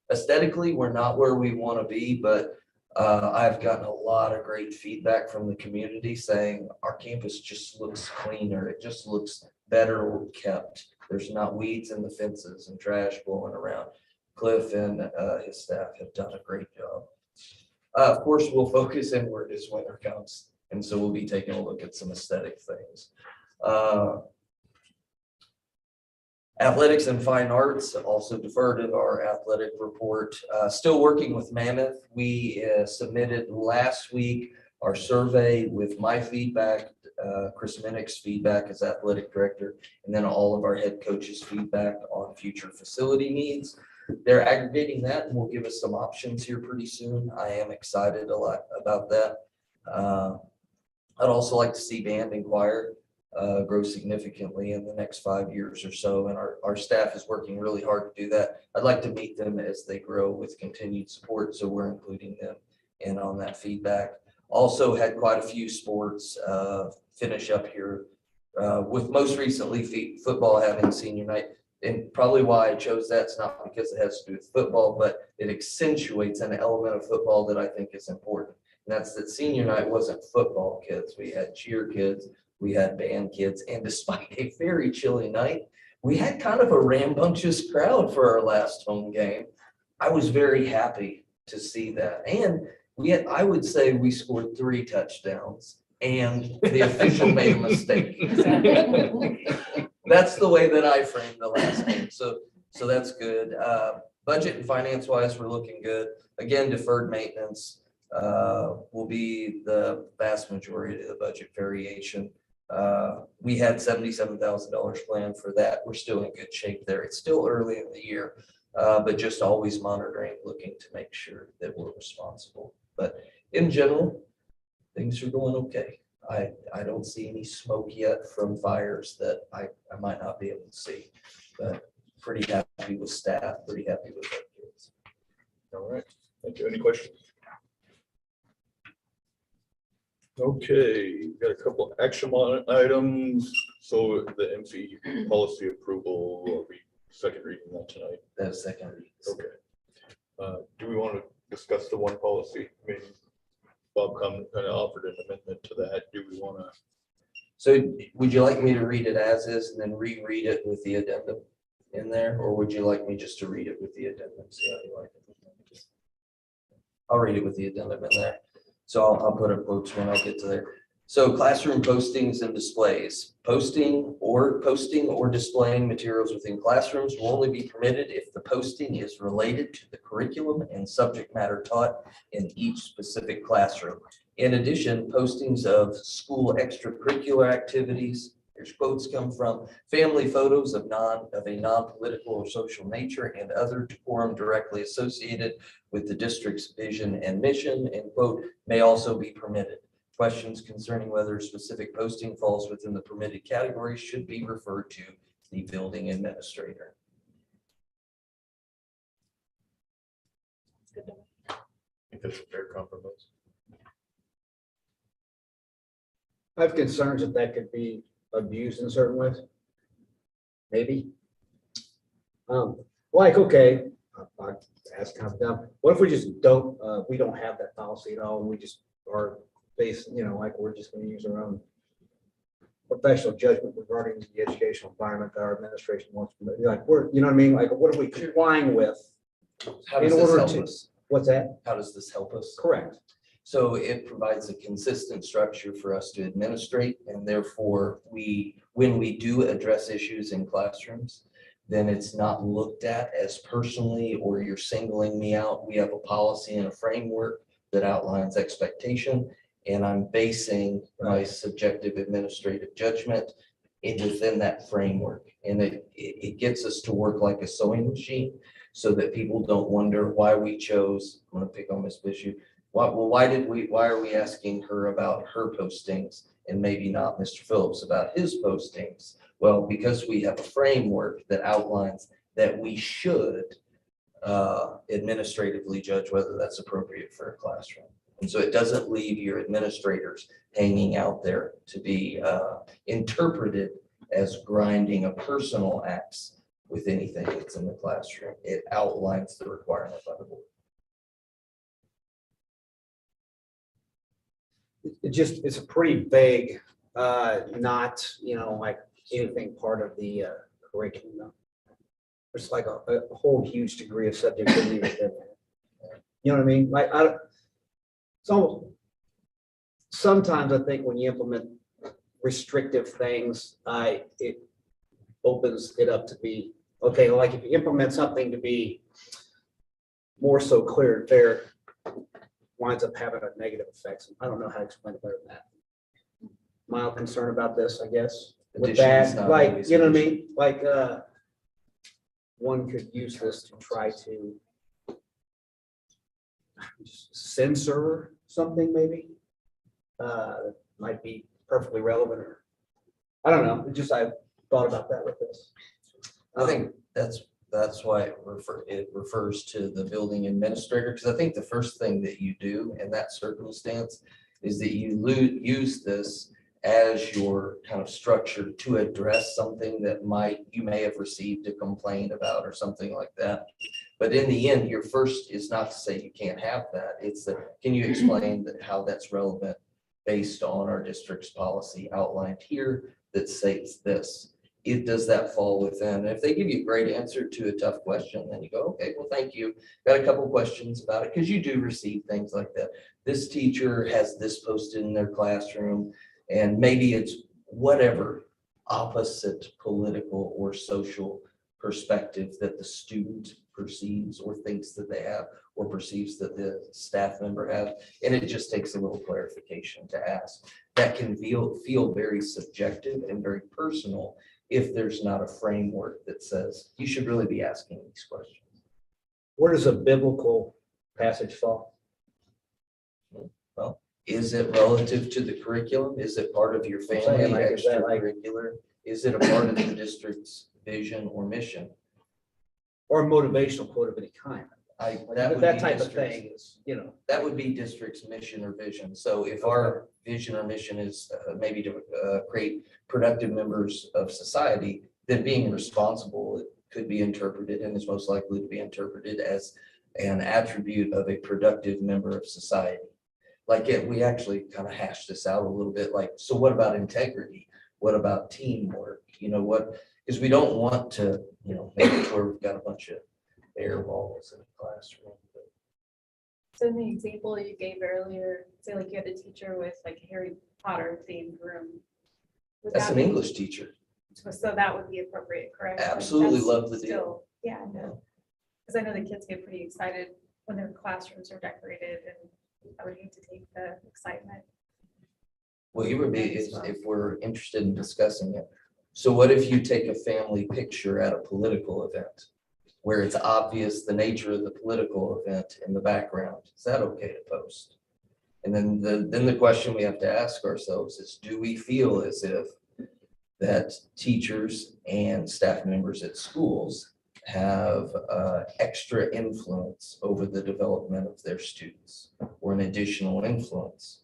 Aesthetically, we're not where we want to be, but I've gotten a lot of great feedback from the community saying our campus just looks cleaner. It just looks better kept. There's not weeds in the fences and trash blowing around. Cliff and his staff have done a great job. Of course, we'll focus inward as winter comes. And so we'll be taking a look at some aesthetic things. Athletics and fine arts also deferred to our athletic report. Still working with Mammoth. We submitted last week our survey with my feedback, Chris Minnick's feedback as athletic director, and then all of our head coaches' feedback on future facility needs. They're aggregating that and will give us some options here pretty soon. I am excited a lot about that. I'd also like to see band and choir grow significantly in the next 5 years or so, and our staff is working really hard to do that. I'd like to meet them as they grow with continued support, so we're including them in on that feedback. Also had quite a few sports finish up here, with most recently football having senior night. And probably why I chose that's not because it has to do with football, but it accentuates an element of football that I think is important. And that's that senior night wasn't football kids. We had cheer kids, we had band kids, and despite a very chilly night, We had kind of a rambunctious crowd for our last home game. I was very happy to see that. And I would say we scored 3 touchdowns and the official made a mistake. That's the way that I framed the last game. So that's good. Budget and finance wise, we're looking good. Again, deferred maintenance will be the vast majority of the budget variation. We had $77,000 planned for that. We're still in good shape there. It's still early in the year, but just always monitoring, looking to make sure that we're responsible. But in general, things are going okay. I don't see any smoke yet from fires that I might not be able to see, but pretty happy with staff, pretty happy with our kids. All right, thank you. Any questions? Okay, we've got a couple action items. So the MC policy approval, are we second reading that tonight? That's second reading. Okay. Do we want to discuss the one policy? I mean, Bob kind of offered an amendment to that. Do we want to? So would you like me to read it as is and then reread it with the addendum in there? Or would you like me just to read it with the addendum? See how you like it. I'll read it with the addendum in there. So I'll put up quotes when I get to there. So classroom postings and displays. Posting or displaying materials within classrooms will only be permitted if the posting is related to the curriculum and subject matter taught in each specific classroom. In addition, postings of school extracurricular activities, here's quotes come from, family photos of a non-political or social nature and other decorum directly associated with the district's vision and mission, end quote, may also be permitted. Questions concerning whether a specific posting falls within the permitted category should be referred to the building administrator. I think that's a fair compromise. I have concerns that could be abused in certain ways. Maybe. Like, okay, I ask kind of dumb. What if we just don't, we don't have that policy at all and we just are based, like we're just going to use our own professional judgment regarding the educational environment that our administration wants. Like we're, you know what I mean? Like what are we complying with? How does In this order help to- us? What's that? How does this help us? Correct. So it provides a consistent structure for us to administrate, and therefore when we do address issues in classrooms, then it's not looked at as personally or you're singling me out. We have a policy and a framework that outlines expectation, and I'm basing my subjective administrative judgment within that framework. And it gets us to work like a sewing machine so that people don't wonder why we chose, I'm gonna pick on Ms. Bishop, why are we asking her about her postings and maybe not Mr. Phillips about his postings? Well, because we have a framework that outlines that we should administratively judge whether that's appropriate for a classroom. And so it doesn't leave your administrators hanging out there to be interpreted as grinding a personal axe with anything that's in the classroom. It outlines the requirement by the board. It's a pretty vague, not, like anything part of the curriculum. There's like a whole huge degree of subjectivity within that. You know what I mean? Like, so sometimes I think when you implement restrictive things, it opens it up to be, okay, like if you implement something to be more so clear and fair, winds up having a negative effect. I don't know how to explain it better than that. Mild concern about this, I guess. With Addition is that, not like, always you know what I addition. mean? Like, one could use this to try to censor something maybe. Might be perfectly relevant or, I don't know, I thought about that with this. I think that's why it refers to the building administrator, because I think the first thing that you do in that circumstance is that you use this as your kind of structure to address something that you may have received a complaint about or something like that. But in the end, your first is not to say you can't have that. It's that, can you explain how that's relevant based on our district's policy outlined here that states this? does that fall within? And if they give you a great answer to a tough question, then you go, okay, well, thank you. Got a couple questions about it, because you do receive things like that. This teacher has this posted in their classroom, and maybe it's whatever opposite political or social perspective that the student perceives or thinks that they have, or perceives that the staff member has. And it just takes a little clarification to ask. That can feel very subjective and very personal if there's not a framework that says you should really be asking these questions. Where does a biblical passage fall? Well, is it relative to the curriculum? Is it part of your family Like, is that like- extracurricular? Is it a part of the district's vision or mission? Or a motivational quote of any kind? That would That be type of district's- thing is, you know. That would be district's mission or vision. So if our vision or mission is maybe to create productive members of society, then being responsible, it could be interpreted and is most likely to be interpreted as an attribute of a productive member of society. Like we actually kind of hashed this out a little bit, like, so what about integrity? What about teamwork? You know, because we don't want to, you know, make it where we've got a bunch of bare walls in a classroom. So in the example you gave earlier, say like you had a teacher with like a Harry Potter themed room. would That's that an be- English teacher. So that would be appropriate, correct? Like, Absolutely that's love the deal. still- Yeah, I know. Because I know the kids get pretty excited when their classrooms are decorated, and I would hate to take the excitement. Well, you would be, if we're interested in discussing it. So what if you take a family picture at a political event where it's obvious the nature of the political event in the background? Is that okay to post? And then the question we have to ask ourselves is, do we feel as if that teachers and staff members at schools have extra influence over the development of their students, or an additional influence?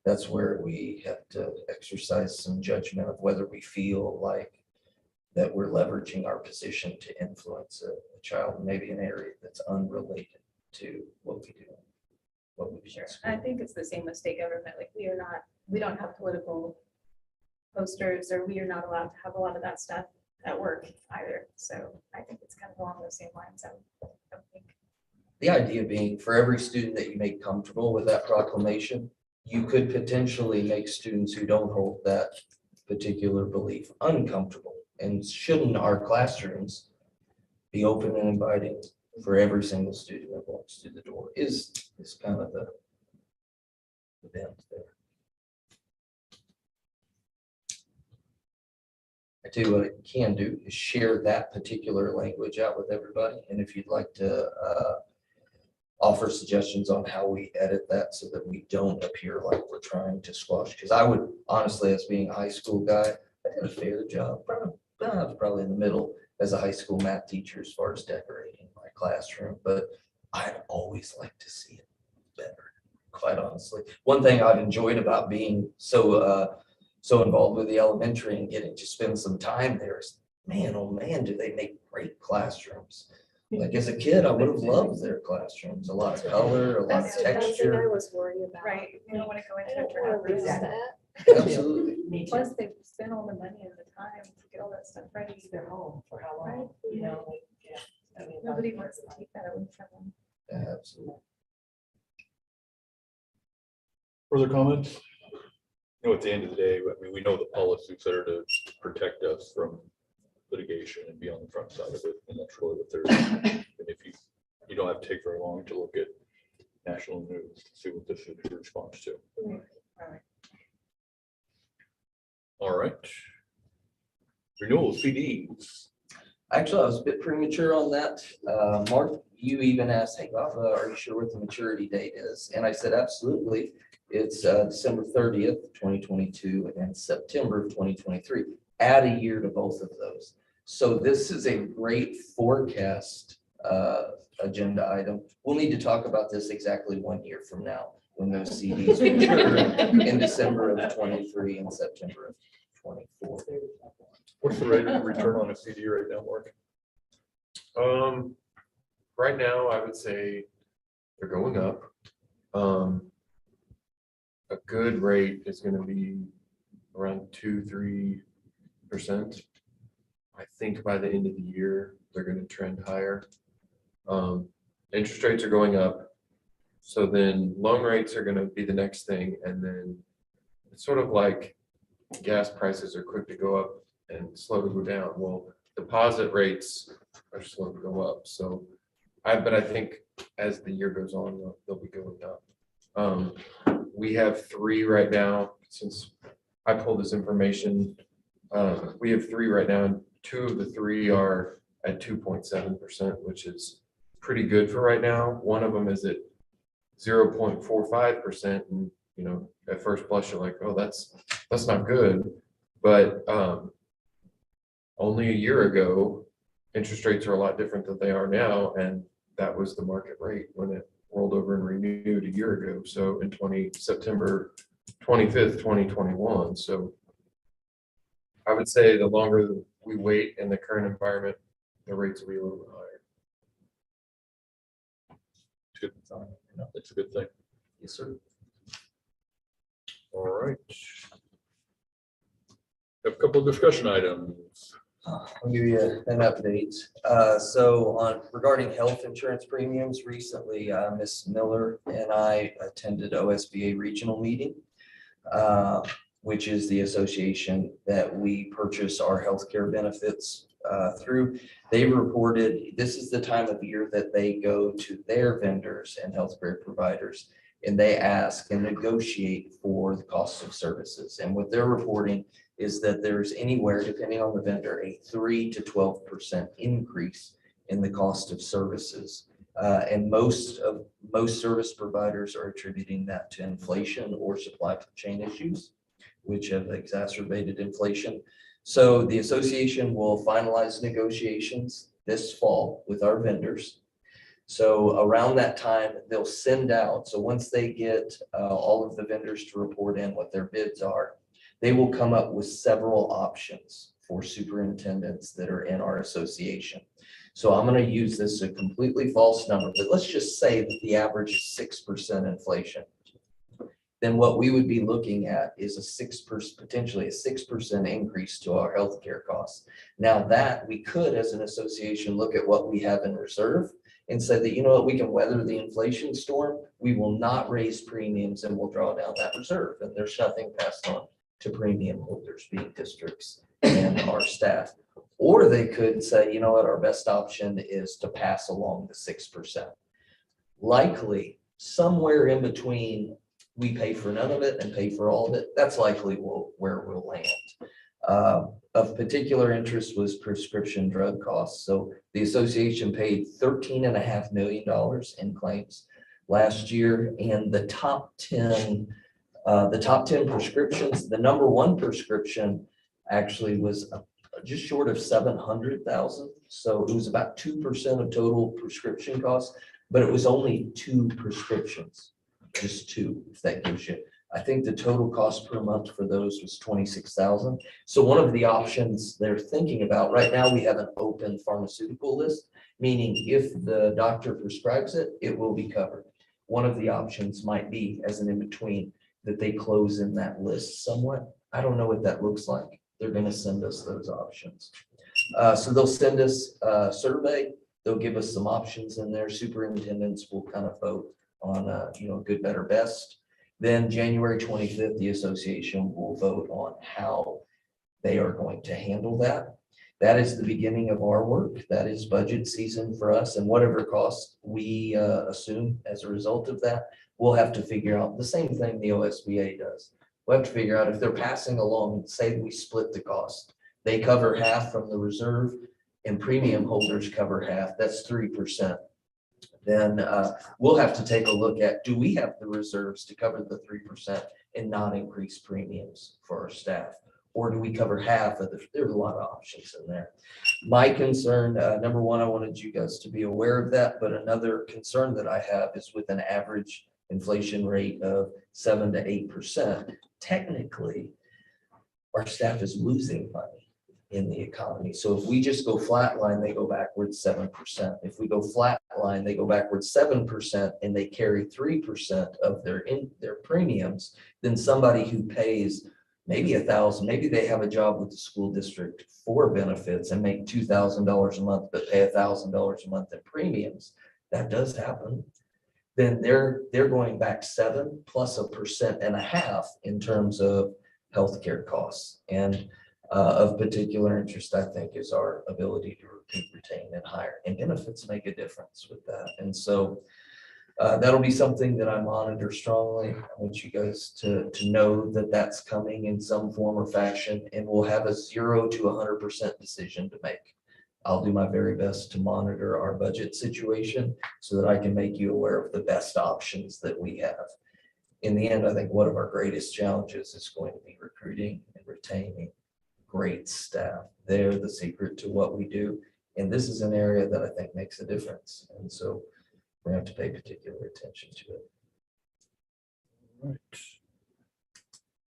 That's where we have to exercise some judgment of whether we feel like that we're leveraging our position to influence a child, maybe an area that's unrelated to what we do. What we do. Sure. I think it's the same with state government. Like we don't have political posters, or we are not allowed to have a lot of that stuff at work either. So I think it's kind of along those same lines. I would think. The idea being, for every student that you make comfortable with that proclamation, you could potentially make students who don't hold that particular belief uncomfortable. And shouldn't our classrooms be open and inviting for every single student that walks through the door is kind of the bent there. I tell you what it can do is share that particular language out with everybody. And if you'd like to offer suggestions on how we edit that so that we don't appear like we're trying to squash, because I would honestly, as being a high school guy, I did a fair job. I was probably in the middle as a high school math teacher as far as decorating my classroom, but I'd always like to see it better, quite honestly. One thing I've enjoyed about being so involved with the elementary and getting to spend some time there is, man, oh man, do they make great classrooms. Like as a kid, I would have loved their classrooms, a lot of color, a lot of That's the thing I texture. was worried about. Right. You don't want to go I into don't a turnout want to lose room. that. Absolutely. Plus they spend all the money and the time to get all that stuff ready. They're home for how Right. long, you know, like, yeah. I mean, Nobody wants to take that away from them. Absolutely. Further comments? You know, at the end of the day, I mean, we know the policies that are to protect us from litigation and be on the front side of it, and that's really what they're. And if you don't have to take very long to look at national news to see what this is in response to. All right. Renewal CDs. Actually, I was a bit premature on that. Mark, you even asked, hey, Bob, are you sure what the maturity date is? And I said, absolutely. It's December 30th, 2022 and September of 2023. Add a year to both of those. So this is a great forecast agenda item. We'll need to talk about this exactly 1 year from now when those CDs mature in December of 23 and September of 24. What's the rate of return on a CD right now, Mark? Right now, I would say they're going up. A good rate is gonna be around 2-3%. I think by the end of the year, they're gonna trend higher. Interest rates are going up. So then loan rates are gonna be the next thing, and then it's sort of like gas prices are quick to go up and slow to go down. Well, deposit rates are slow to go up, so but I think as the year goes on, they'll be going up. We have 3 right now, since I pulled this information. We have 3 right now, and 2 of the 3 are at 2.7%, which is pretty good for right now. One of them is at 0.45%, and you know, at first blush, you're like, oh, that's not good. But only a year ago, interest rates are a lot different than they are now, and that was the market rate when it rolled over and renewed a year ago. So in September 25th, 2021. So I would say the longer we wait in the current environment, the rates will be a little bit higher. Good. That's a good thing. Yes, sir. All right. Have a couple of discussion items. I'll give you an update. So on regarding health insurance premiums, recently, Ms. Miller and I attended OSBA regional meeting, which is the association that we purchase our healthcare benefits through. They reported, this is the time of year that they go to their vendors and healthcare providers, and they ask and negotiate for the cost of services. And what they're reporting is that there's anywhere, depending on the vendor, a 3 to 12% increase in the cost of services. And most service providers are attributing that to inflation or supply chain issues, which have exacerbated inflation. So the association will finalize negotiations this fall with our vendors. So around that time, they'll send out, so once they get all of the vendors to report in what their bids are, they will come up with several options for superintendents that are in our association. So I'm going to use this a completely false number, but let's just say that the average is 6% inflation. Then what we would be looking at is potentially a 6% increase to our healthcare costs. Now that we could, as an association, look at what we have in reserve and say that, you know what, we can weather the inflation storm. We will not raise premiums and we'll draw down that reserve. And there's nothing passed on to premium holders, being districts and our staff. Or they could say, you know what, our best option is to pass along the 6%. Likely somewhere in between, we pay for none of it and pay for all of it. That's likely where we'll land. Of particular interest was prescription drug costs. So the association paid $13.5 million in claims last year, and the top 10 prescriptions, the number 1 prescription actually was just short of 700,000. So it was about 2% of total prescription costs, but it was only 2 prescriptions, just 2, if that gives you. I think the total cost per month for those was 26,000. So one of the options they're thinking about right now, we have an open pharmaceutical list, meaning if the doctor prescribes it, it will be covered. One of the options might be, as an in-between, that they close in that list somewhat. I don't know what that looks like. They're going to send us those options. So they'll send us a survey. They'll give us some options in there. Superintendents will kind of vote on, good, better, best. Then January 25th, the association will vote on how they are going to handle that. That is the beginning of our work. That is budget season for us, and whatever costs we assume as a result of that, we'll have to figure out the same thing the OSBA does. We'll have to figure out if they're passing along, say we split the cost. They cover half from the reserve and premium holders cover half. That's 3%. Then we'll have to take a look at, do we have the reserves to cover the 3% and not increase premiums for our staff? Or do we cover half of there's a lot of options in there. My concern, number 1, I wanted you guys to be aware of that, but another concern that I have is with an average inflation rate of 7 to 8%, technically, our staff is losing money in the economy. So if we just go flatline, they go backwards 7%. If we go flatline, they go backwards 7%, and they carry 3% of their premiums, then somebody who pays maybe 1,000, maybe they have a job with the school district for benefits and make $2,000 a month, but pay $1,000 a month in premiums. That does happen. Then they're going back 7 plus 1.5% in terms of healthcare costs. And of particular interest, I think, is our ability to recruit, retain, and hire. And benefits make a difference with that. And so that'll be something that I monitor strongly. I want you guys to know that that's coming in some form or fashion, and we'll have a 0 to 100% decision to make. I'll do my very best to monitor our budget situation so that I can make you aware of the best options that we have. In the end, I think one of our greatest challenges is going to be recruiting and retaining great staff. They're the secret to what we do. And this is an area that I think makes a difference. And so we're going to have to pay particular attention to it. Right.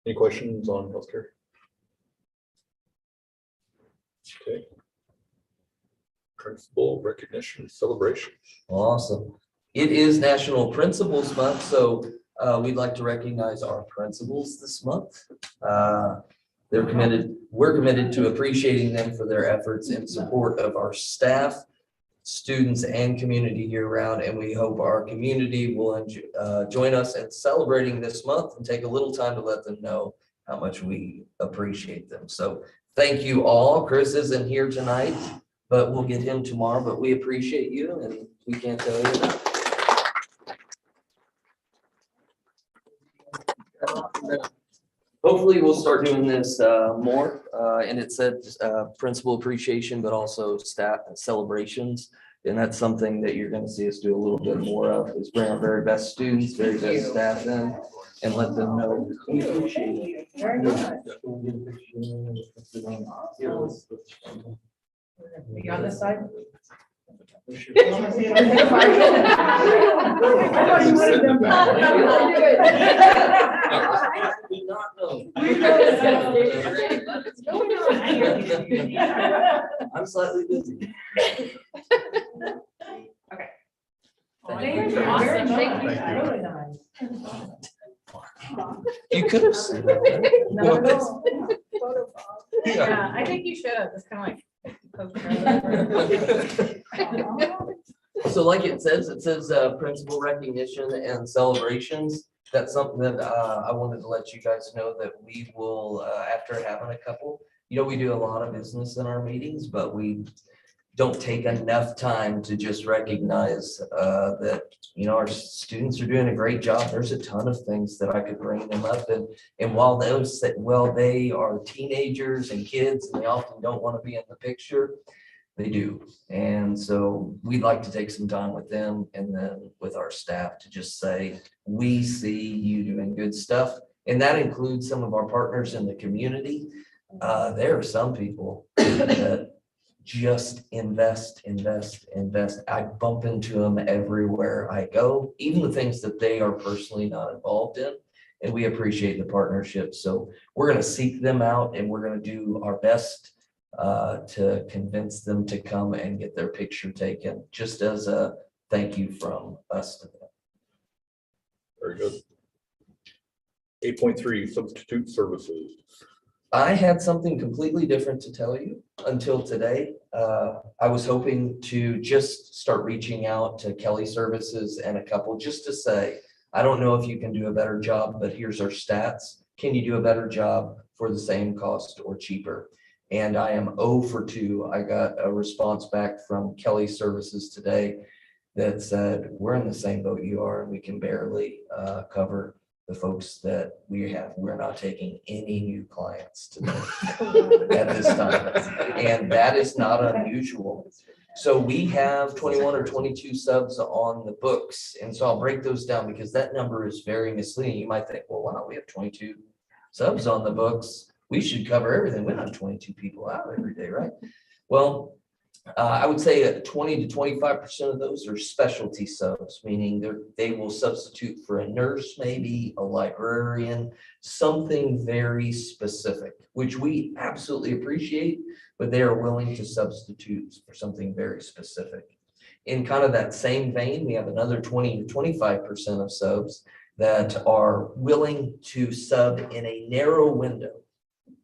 Any questions on healthcare? Okay. Principal recognition celebration. Awesome. It is National Principals Month, so we'd like to recognize our principals this month. They're committed, we're committed to appreciating them for their efforts in support of our staff, students, and community year round. And we hope our community will join us in celebrating this month and take a little time to let them know how much we appreciate them. So thank you all. Chris isn't here tonight, but we'll get him tomorrow, but we appreciate you and we can't tell you enough. Hopefully we'll start doing this more, and it said principal appreciation, but also staff celebrations. And that's something that you're going to see us do a little bit more of, is bring our very best students, very best staff in, and let them know we appreciate it. Very good. You on this side? I'm slightly busy. Okay. Thank you. Awesome. Thank you. Really nice. You could have seen that. Not at all. Yeah, I think you should have, just kind of like. So like it says principal recognition and celebrations. That's something that I wanted to let you guys know that we will, after having a couple, we do a lot of business in our meetings, but we don't take enough time to just recognize that, our students are doing a great job. There's a ton of things that I could bring them up. And while they are teenagers and kids and they often don't want to be in the picture, they do. And so we'd like to take some time with them and then with our staff to just say, we see you doing good stuff. And that includes some of our partners in the community. There are some people that just invest. I bump into them everywhere I go, even the things that they are personally not involved in. And we appreciate the partnership. So we're going to seek them out and we're going to do our best to convince them to come and get their picture taken, just as a thank you from us to them. Very good. 8.3 substitute services. I had something completely different to tell you until today. I was hoping to just start reaching out to Kelly Services and a couple just to say, I don't know if you can do a better job, but here's our stats. Can you do a better job for the same cost or cheaper? And I am 0 for 2. I got a response back from Kelly Services today that said, we're in the same boat you are, and we can barely cover the folks that we have. We're not taking any new clients today at this time. And that is not unusual. So we have 21 or 22 subs on the books. And so I'll break those down because that number is very misleading. You might think, well, wow, we have 22 subs on the books. We should cover everything. We don't have 22 people out every day, right? Well, I would say that 20 to 25% of those are specialty subs, meaning they will substitute for a nurse, maybe a librarian, something very specific, which we absolutely appreciate, but they are willing to substitute for something very specific. In kind of that same vein, we have another 20 to 25% of subs that are willing to sub in a narrow window.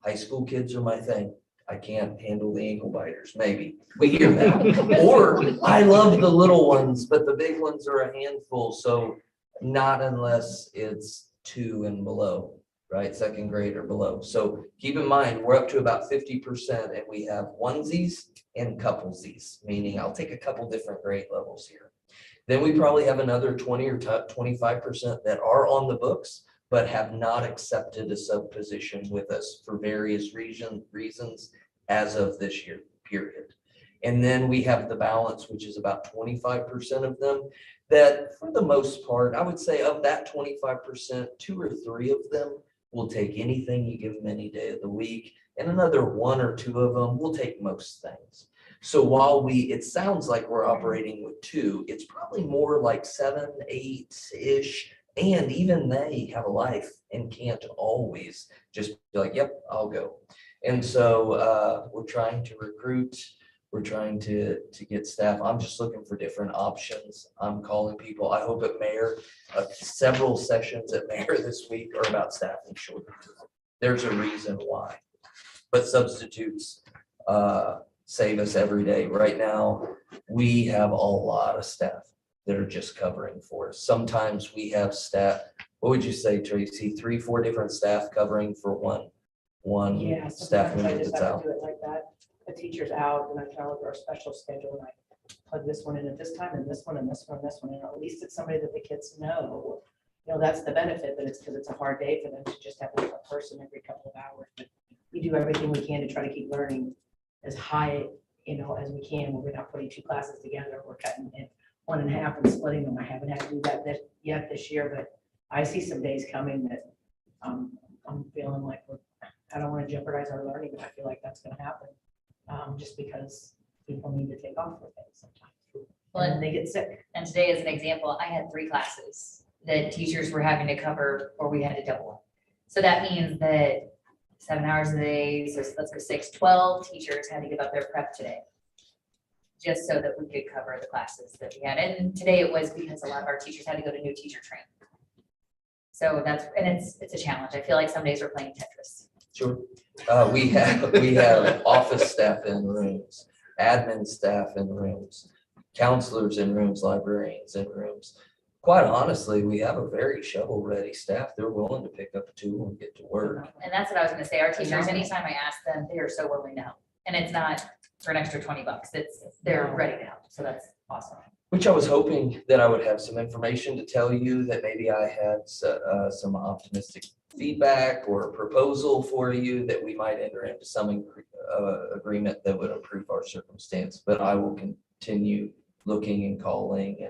High school kids are my thing. I can't handle the ankle biters, maybe. We hear that. Or I love the little ones, but the big ones are a handful. So not unless it's 2 and below, right? Second grade or below. So keep in mind, we're up to about 50% and we have onesies and couplesies, meaning I'll take a couple different grade levels here. Then we probably have another 20 or 25% that are on the books, but have not accepted a sub position with us for various reasons as of this year, period. And then we have the balance, which is about 25% of them that for the most part, I would say of that 25%, 2 or 3 of them will take anything you give them any day of the week. And another 1 or 2 of them will take most things. So while it sounds like we're operating with 2, it's probably more like 7, 8-ish. And even they have a life and can't always just be like, yep, I'll go. And so we're trying to recruit. We're trying to get staff. I'm just looking for different options. I'm calling people. I hope at Mayor, several sessions at Mayor this week are about staffing shortages. There's a reason why. But substitutes save us every day. Right now, we have a lot of staff that are just covering for us. Sometimes we have staff, what would you say, Tracy, 3, 4 different staff covering for one Yeah, staff sometimes I member just that's have out. to do it like that. A teacher's out and I can look at our special schedule and I plug this one in at this time and this one and this one and this one. And at least it's somebody that the kids know. You know, that's the benefit, but it's because it's a hard day for them to just have a person every couple of hours. But we do everything we can to try to keep learning as high, as we can. We're not putting 2 classes together. We're cutting it 1 in half and splitting them. I haven't had to do that yet this year, but I see some days coming that I'm feeling like I don't want to jeopardize our learning, but I feel like that's going to happen. Just because people need to take off for things sometimes. And then they get sick. And today, as an example, I had 3 classes that teachers were having to cover or we had to double. So that means that 7 hours a day, so let's go 6, 12 teachers had to give up their prep today, just so that we could cover the classes that we had. And today it was because a lot of our teachers had to go to new teacher training. So it's a challenge. I feel like some days we're playing Tetris. Sure. We have office staff in rooms, admin staff in rooms, counselors in rooms, librarians in rooms. Quite honestly, we have a very shovel-ready staff. They're willing to pick up a tool and get to work. And that's what I was gonna say. Our teachers, anytime I ask them, they are so willing to help. And it's not for an extra $20. They're ready to help. So that's awesome. Which I was hoping that I would have some information to tell you that maybe I had some optimistic feedback or proposal for you that we might enter into some agreement that would improve our circumstance. But I will continue looking and calling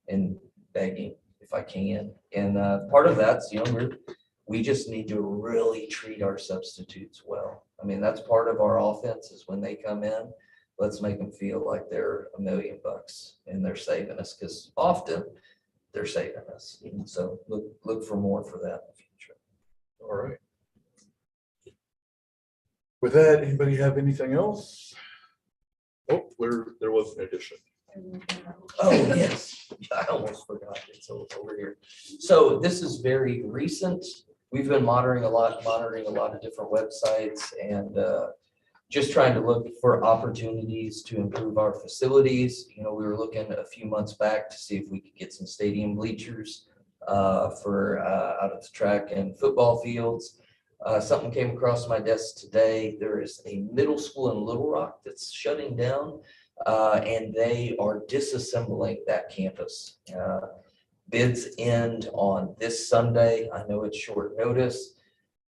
and begging if I can. And part of that's, we just need to really treat our substitutes well. I mean, that's part of our offense is when they come in, let's make them feel like they're $1 million and they're saving us, because often they're saving us. And so look for more for that in the future. All right. With that, anybody have anything else? Oh, there was an addition. Oh, yes. I almost forgot. It's over here. So this is very recent. We've been monitoring a lot of different websites and just trying to look for opportunities to improve our facilities. We were looking a few months back to see if we could get some stadium bleachers for out of the track and football fields. Something came across my desk today. There is a middle school in Little Rock that's shutting down. And they are disassembling that campus. Bids end on this Sunday. I know it's short notice.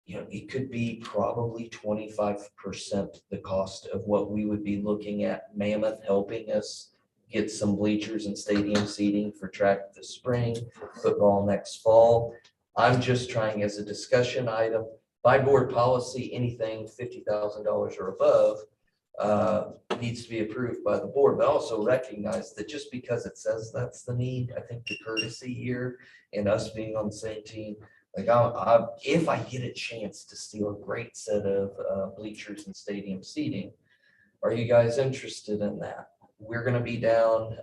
It could be probably 25% the cost of what we would be looking at Mammoth helping us get some bleachers and stadium seating for track this spring, football next fall. I'm just trying as a discussion item, by board policy, anything $50,000 or above needs to be approved by the board, but also recognize that just because it says that's the need, I think the courtesy here and us being on the same team, like if I get a chance to steal a great set of bleachers and stadium seating, are you guys interested in that? We're going to be down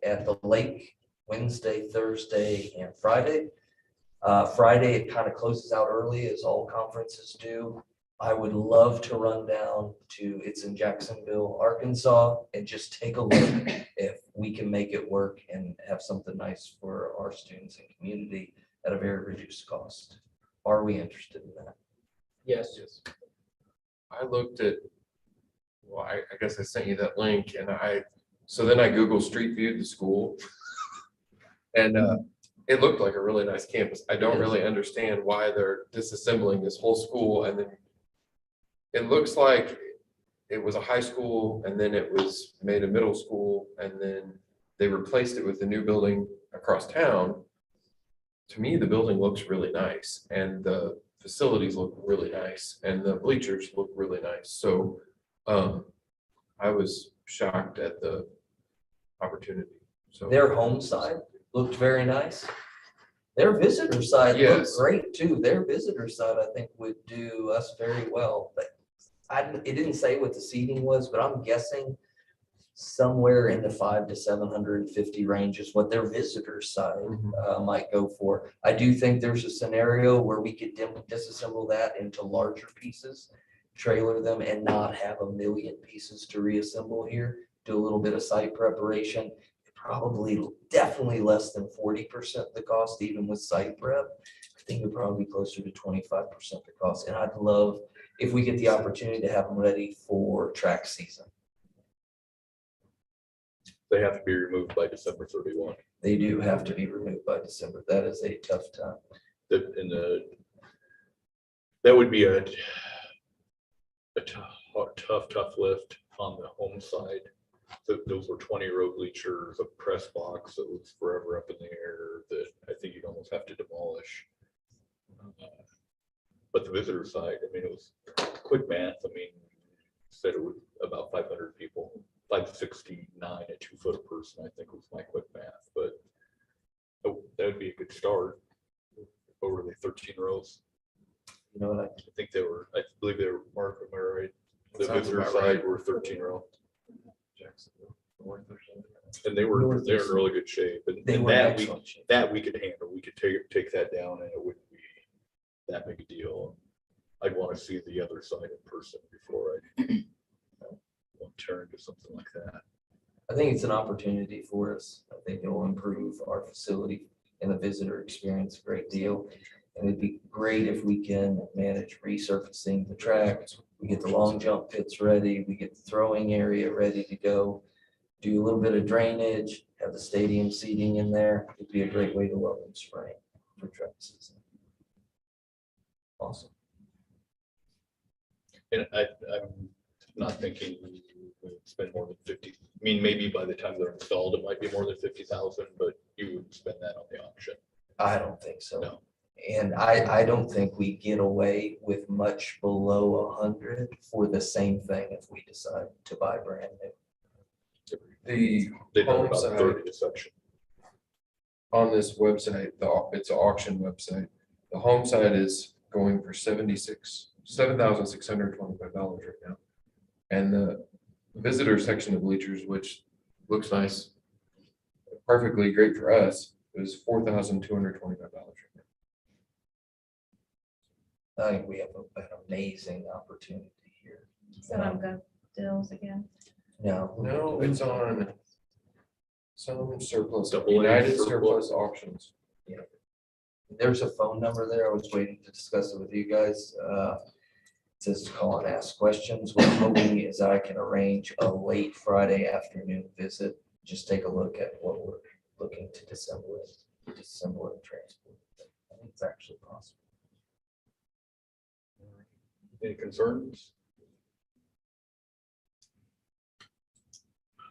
at the lake Wednesday, Thursday, and Friday. Friday, it kind of closes out early as all conferences do. I would love to run down to, it's in Jacksonville, Arkansas, and just take a look if we can make it work and have something nice for our students and community at a very reduced cost. Are we interested in that? Yes. I looked at, well, I guess I sent you that link and so then I Google Street Viewed the school. And it looked like a really nice campus. I don't really understand why they're disassembling this whole school and then it looks like it was a high school and then it was made a middle school and then they replaced it with a new building across town. To me, the building looks really nice and the facilities look really nice and the bleachers look really nice. So I was shocked at the opportunity. So Their home side looked very nice. Their visitor side looked Yes. great too. Their visitor side, I think, would do us very well. But it didn't say what the seating was, but I'm guessing somewhere in the 500 to 750 range is what their visitor side might go for. I do think there's a scenario where we could disassemble that into larger pieces, trailer them, and not have a million pieces to reassemble here. Do a little bit of site preparation. Probably definitely less than 40% the cost, even with site prep. I think it'd probably be closer to 25% the cost. And I'd love if we get the opportunity to have them ready for track season. They have to be removed by December 31. They do have to be removed by December. That is a tough time. That would be a tough lift on the home side. Those were 20-row bleachers, a press box that was forever up in the air that I think you'd almost have to demolish. But the visitor side, I mean, it was quick math. I mean, said it was about 500 people, 569 at 2 foot a person, I think was my quick math, but that would be a good start. Over the 13 rows. You know what? I believe they were marked, am I right? The Sounds visitor about side right. were 13 row. Jacksonville, North or something. And they're in really good shape. And They were that excellent shape. we could handle. We could take that down and it wouldn't be that big a deal. I'd want to see the other side in person before I turn to something like that. I think it's an opportunity for us. I think it will improve our facility and the visitor experience a great deal. And it'd be great if we can manage resurfacing the track. We get the long jump pits ready, we get the throwing area ready to go, do a little bit of drainage, have the stadium seating in there. It'd be a great way to welcome spring for track season. Awesome. And I'm not thinking we would spend more than 50. I mean, maybe by the time they're installed, it might be more than 50,000, but you would spend that on the auction. I don't think so. No. And I don't think we get away with much below 100 for the same thing if we decide to buy brand new. The They done home about side 30 to section. on this website, it's an auction website. The home side is going for $7,625 right now. And the visitor section of bleachers, which looks nice, perfectly great for us, is $4,225 right now. I think we have an amazing opportunity here. Is that on Gov Deals again? No. No, it's on some surplus, Double A United surplus. Surplus Auctions. There's a phone number there. I was waiting to discuss it with you guys. It says to call and ask questions. What I'm hoping is I can arrange a late Friday afternoon visit. Just take a look at what we're looking to disassemble and transport. I think it's actually possible. Any concerns?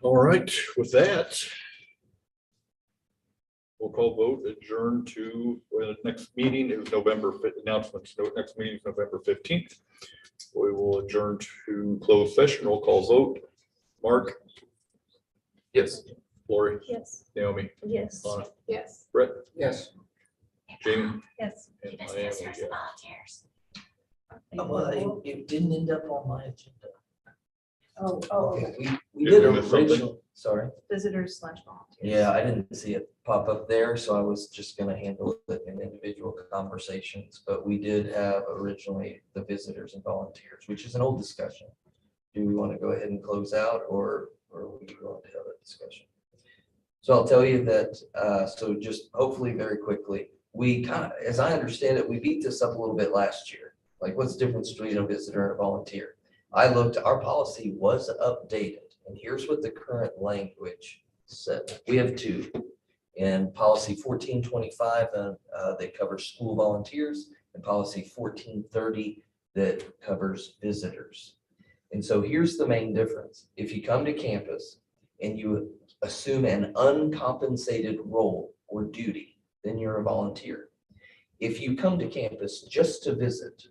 All right, with that, we'll call vote adjourn to the next meeting is November 5th announcements. Next meeting is November 15th. We will adjourn to closed session. Roll call vote. Mark? Yes. Lori? Yes. Naomi? Yes. Donna? Yes. Brett? Yes. Jamie? Yes. And I am a yes. Volunteers. It didn't end up on my agenda. Oh, Okay, we Did did we miss something? original. Sorry. Visitors/volunteers. Yeah, I didn't see it pop up there, so I was just gonna handle it in individual conversations, but we did have originally the visitors and volunteers, which is an old discussion. Do we want to go ahead and close out, or are we going to have a discussion? So I'll tell you that, so just hopefully very quickly, we kind of, as I understand it, we beat this up a little bit last year. Like, what's the difference between a visitor and a volunteer? I looked, our policy was updated, and here's what the current language said. We have two. In policy 1425, that covers school volunteers, and policy 1430 that covers visitors. And so here's the main difference. If you come to campus and you assume an uncompensated role or duty, then you're a volunteer. If you come to campus just to visit,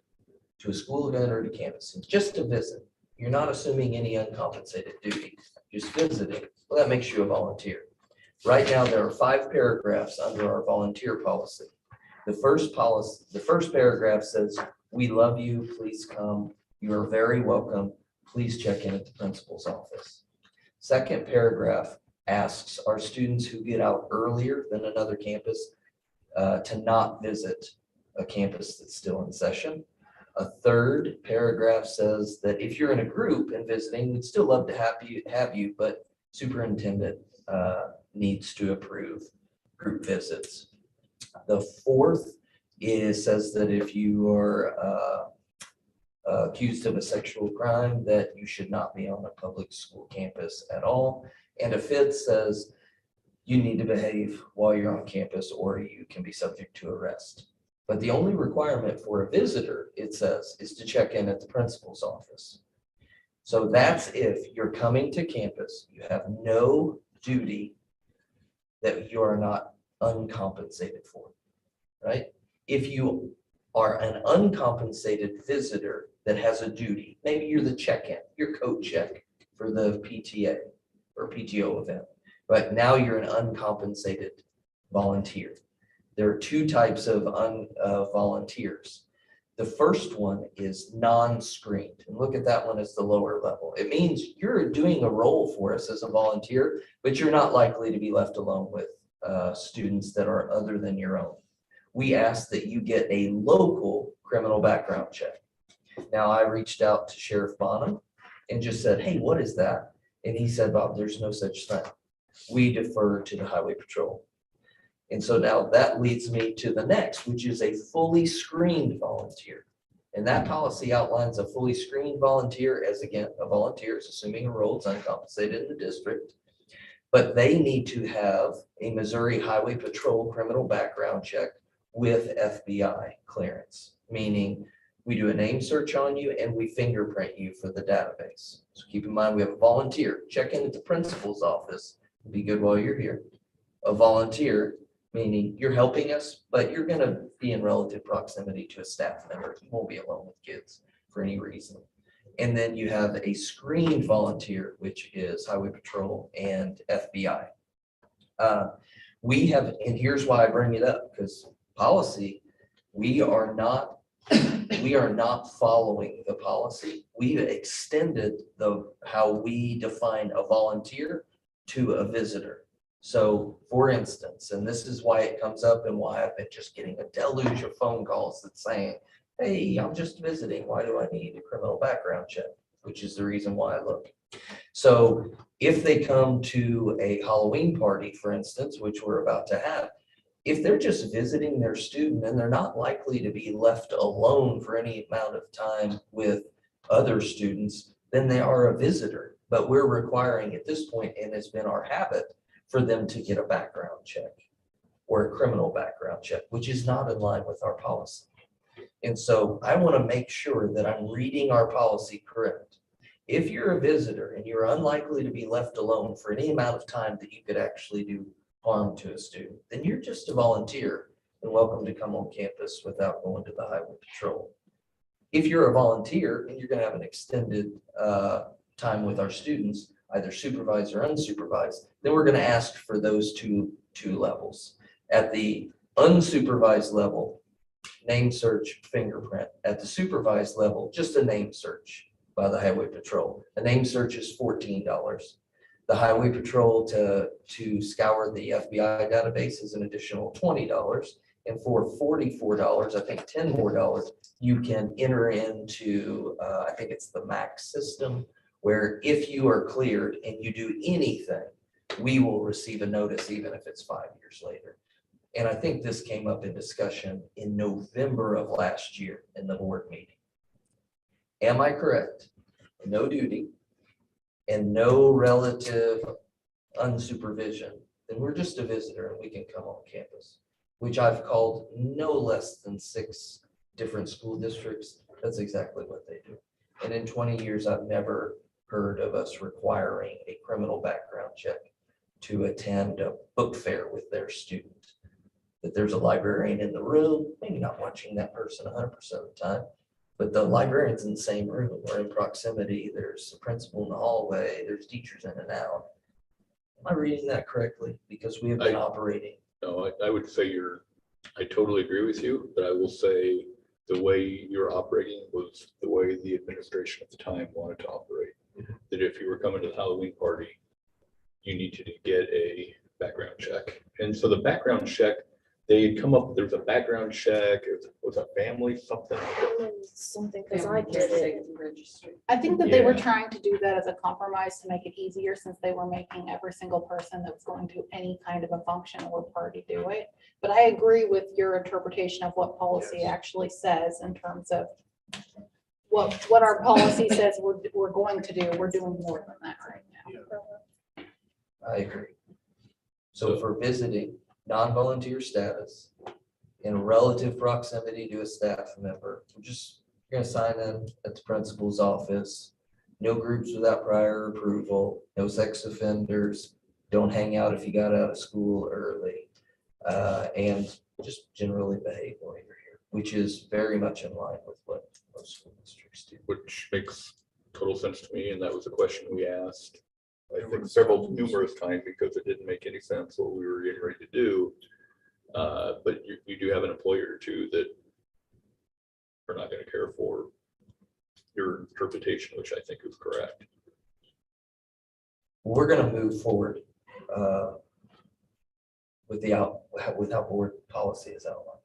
to a school event or to campus, and just to visit, you're not assuming any uncompensated duty, just visiting. Well, that makes you a volunteer. Right now, there are 5 paragraphs under our volunteer policy. The first paragraph says, "We love you, please come. You are very welcome. Please check in at the principal's office." Second paragraph asks our students who get out earlier than another campus to not visit a campus that's still in session. A third paragraph says that if you're in a group and visiting, we'd still love to have you, but superintendent needs to approve group visits. The fourth says that if you are accused of a sexual crime, that you should not be on a public school campus at all. And a fifth says you need to behave while you're on campus or you can be subject to arrest. But the only requirement for a visitor, it says, is to check in at the principal's office. So that's if you're coming to campus, you have no duty that you are not uncompensated for, right? If you are an uncompensated visitor that has a duty, maybe you're the check-in, your coat check for the PTA or PTO event, but now you're an uncompensated volunteer. There are 2 types of volunteers. The first one is non-screened, and look at that one as the lower level. It means you're doing a role for us as a volunteer, but you're not likely to be left alone with students that are other than your own. We ask that you get a local criminal background check. Now, I reached out to Sheriff Bonham and just said, "Hey, what is that?" And he said, "Bob, there's no such thing. We defer to the Highway Patrol." And so now that leads me to the next, which is a fully screened volunteer. And that policy outlines a fully screened volunteer as, again, a volunteer is assuming a role, it's uncompensated in the district. But they need to have a Missouri Highway Patrol criminal background check with FBI clearance, meaning we do a name search on you and we fingerprint you for the database. So keep in mind, we have a volunteer. Check in at the principal's office. Be good while you're here. A volunteer, meaning you're helping us, but you're going to be in relative proximity to a staff member. You won't be alone with kids for any reason. And then you have a screened volunteer, which is Highway Patrol and FBI. We have, and here's why I bring it up, because policy, we are not following the policy. We've extended how we define a volunteer to a visitor. So for instance, and this is why it comes up and why I've been just getting a deluge of phone calls that's saying, "Hey, I'm just visiting. Why do I need a criminal background check?" Which is the reason why I look. So if they come to a Halloween party, for instance, which we're about to have, if they're just visiting their student and they're not likely to be left alone for any amount of time with other students, then they are a visitor. But we're requiring at this point, and it's been our habit, for them to get a background check or a criminal background check, which is not in line with our policy. And so I want to make sure that I'm reading our policy correct. If you're a visitor and you're unlikely to be left alone for any amount of time that you could actually do harm to a student, then you're just a volunteer and welcome to come on campus without going to the Highway Patrol. If you're a volunteer and you're going to have an extended time with our students, either supervised or unsupervised, then we're going to ask for those two levels. At the unsupervised level, name search, fingerprint. At the supervised level, just a name search by the Highway Patrol. A name search is $14. The highway patrol to scour the FBI database is an additional $20. And for $44, I think $10 more, you can enter into, I think it's the MAX system, where if you are cleared and you do anything, we will receive a notice even if it's 5 years later. And I think this came up in discussion in November of last year in the board meeting. Am I correct? No duty and no relative unsupervision, then we're just a visitor and we can come on campus, which I've called no less than 6 different school districts. That's exactly what they do. And in 20 years, I've never heard of us requiring a criminal background check to attend a book fair with their student. That there's a librarian in the room, maybe not watching that person 100% of the time, but the librarian's in the same room or in proximity. There's the principal in the hallway, there's teachers in and out. Am I reading that correctly? Because we have been operating. No, I would say I totally agree with you, but I will say the way you're operating was the way the administration at the time wanted to operate. That if you were coming to the Halloween party, you needed to get a background check. And so the background check, they'd come up, there's a background check, it was a family something. Something, because I did it. I think that they were trying to do that as a compromise to make it easier, since they were making every single person that was going to any kind of a function or party do it. But I agree with your interpretation of what policy actually says in terms of what our policy says we're going to do. We're doing more than that right now. I agree. So for visiting non-volunteer status in relative proximity to a staff member, you're gonna sign in at the principal's office. No groups without prior approval, no sex offenders, don't hang out if you got out of school early, and just generally behave while you're here, which is very much in line with what most school districts do. Which makes total sense to me, and that was a question we asked, I think numerous times, because it didn't make any sense what we were getting ready to do. But you do have an employer or two that are not going to care for your interpretation, which I think is correct. We're gonna move forward with how board policy is outlined,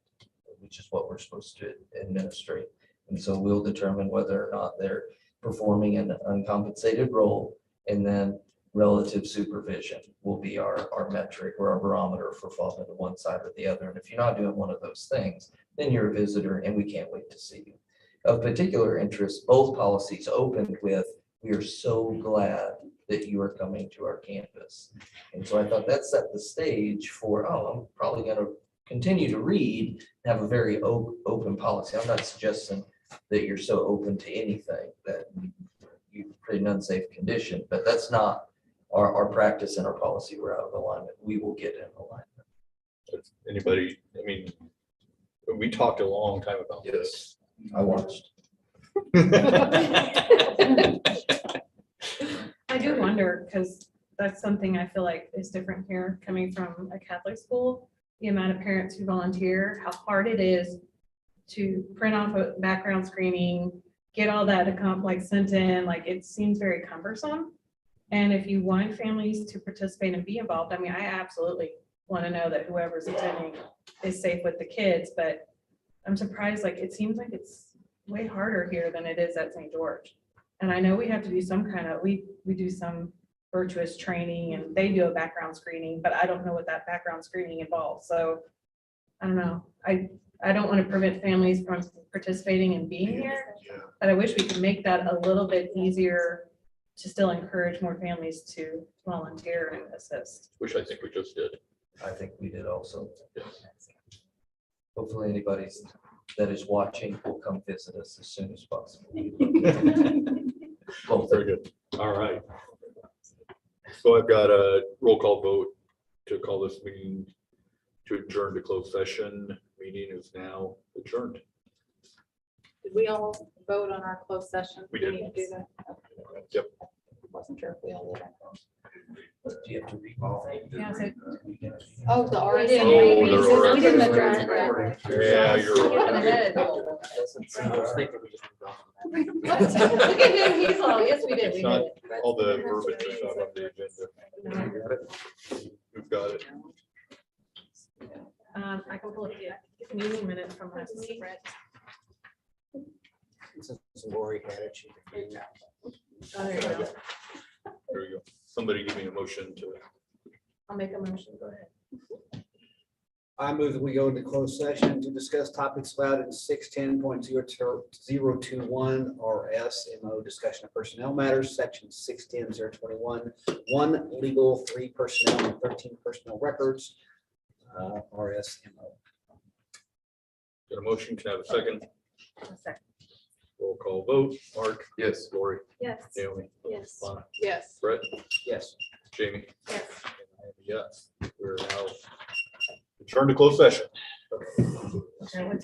which is what we're supposed to administrate. And so we'll determine whether or not they're performing an uncompensated role, and then relative supervision will be our metric or our barometer for falling to one side or the other. And if you're not doing one of those things, then you're a visitor and we can't wait to see you. Of particular interest, both policies opened with, "We are so glad that you are coming to our campus." And so I thought that set the stage for, I'm probably going to continue to read, and have a very open policy. I'm not suggesting that you're so open to anything that you create an unsafe condition, but that's not our practice and our policy. We're out of alignment. We will get in alignment. Anybody, I mean, we talked a long time about this. I watched. I do wonder, because that's something I feel like is different here, coming from a Catholic school, the amount of parents who volunteer, how hard it is to print off a background screening, get all that sent in, like it seems very cumbersome. And if you want families to participate and be involved, I mean, I absolutely want to know that whoever's attending is safe with the kids, but I'm surprised, like, it seems like it's way harder here than it is at St. George. And I know we have to do some kind of, we do some virtuous training and they do a background screening, but I don't know what that background screening involves. So I don't know. I don't want to prevent families from participating and being here, but I wish we could make that a little bit easier to still encourage more families to volunteer and assist. Which I think we just did. I think we did also. Yes. Hopefully anybody that is watching will come visit us as soon as possible. Well, very good. All right. So I've got a roll call vote to call this meeting to adjourn to closed session. Meeting is now adjourned. Did we all vote on our closed session? We did. Need to do that? Yep. Wasn't sure if we all did. Do you have to read? Yeah, so Oh, the We didn't Oh, read they're it. already- We didn't address it. Yeah, you're Skipping right. ahead. Look at him, he's all, yes, we did, It's we not- did it. All the verbiage is not on the agenda. We've got it. I can pull up the meeting minutes from last week. Since Lori had it, she could read that. Oh, there you go. There we go. Somebody give me a motion to, I'll make a motion, go ahead. I move that we go into closed session to discuss topics allowed in 610.021 RSMO, discussion of personnel matters, section 610.021, 1 legal, 3 personnel, and 13 personnel records, RSMO. get a motion, can I have a second? A second. Roll call vote. Mark, Yes. Lori, Yes. Naomi, Yes. Lana, Yes. Brett, Yes. Jamie. Yes. And I am a yes. We're now adjourned to closed session. Now, what's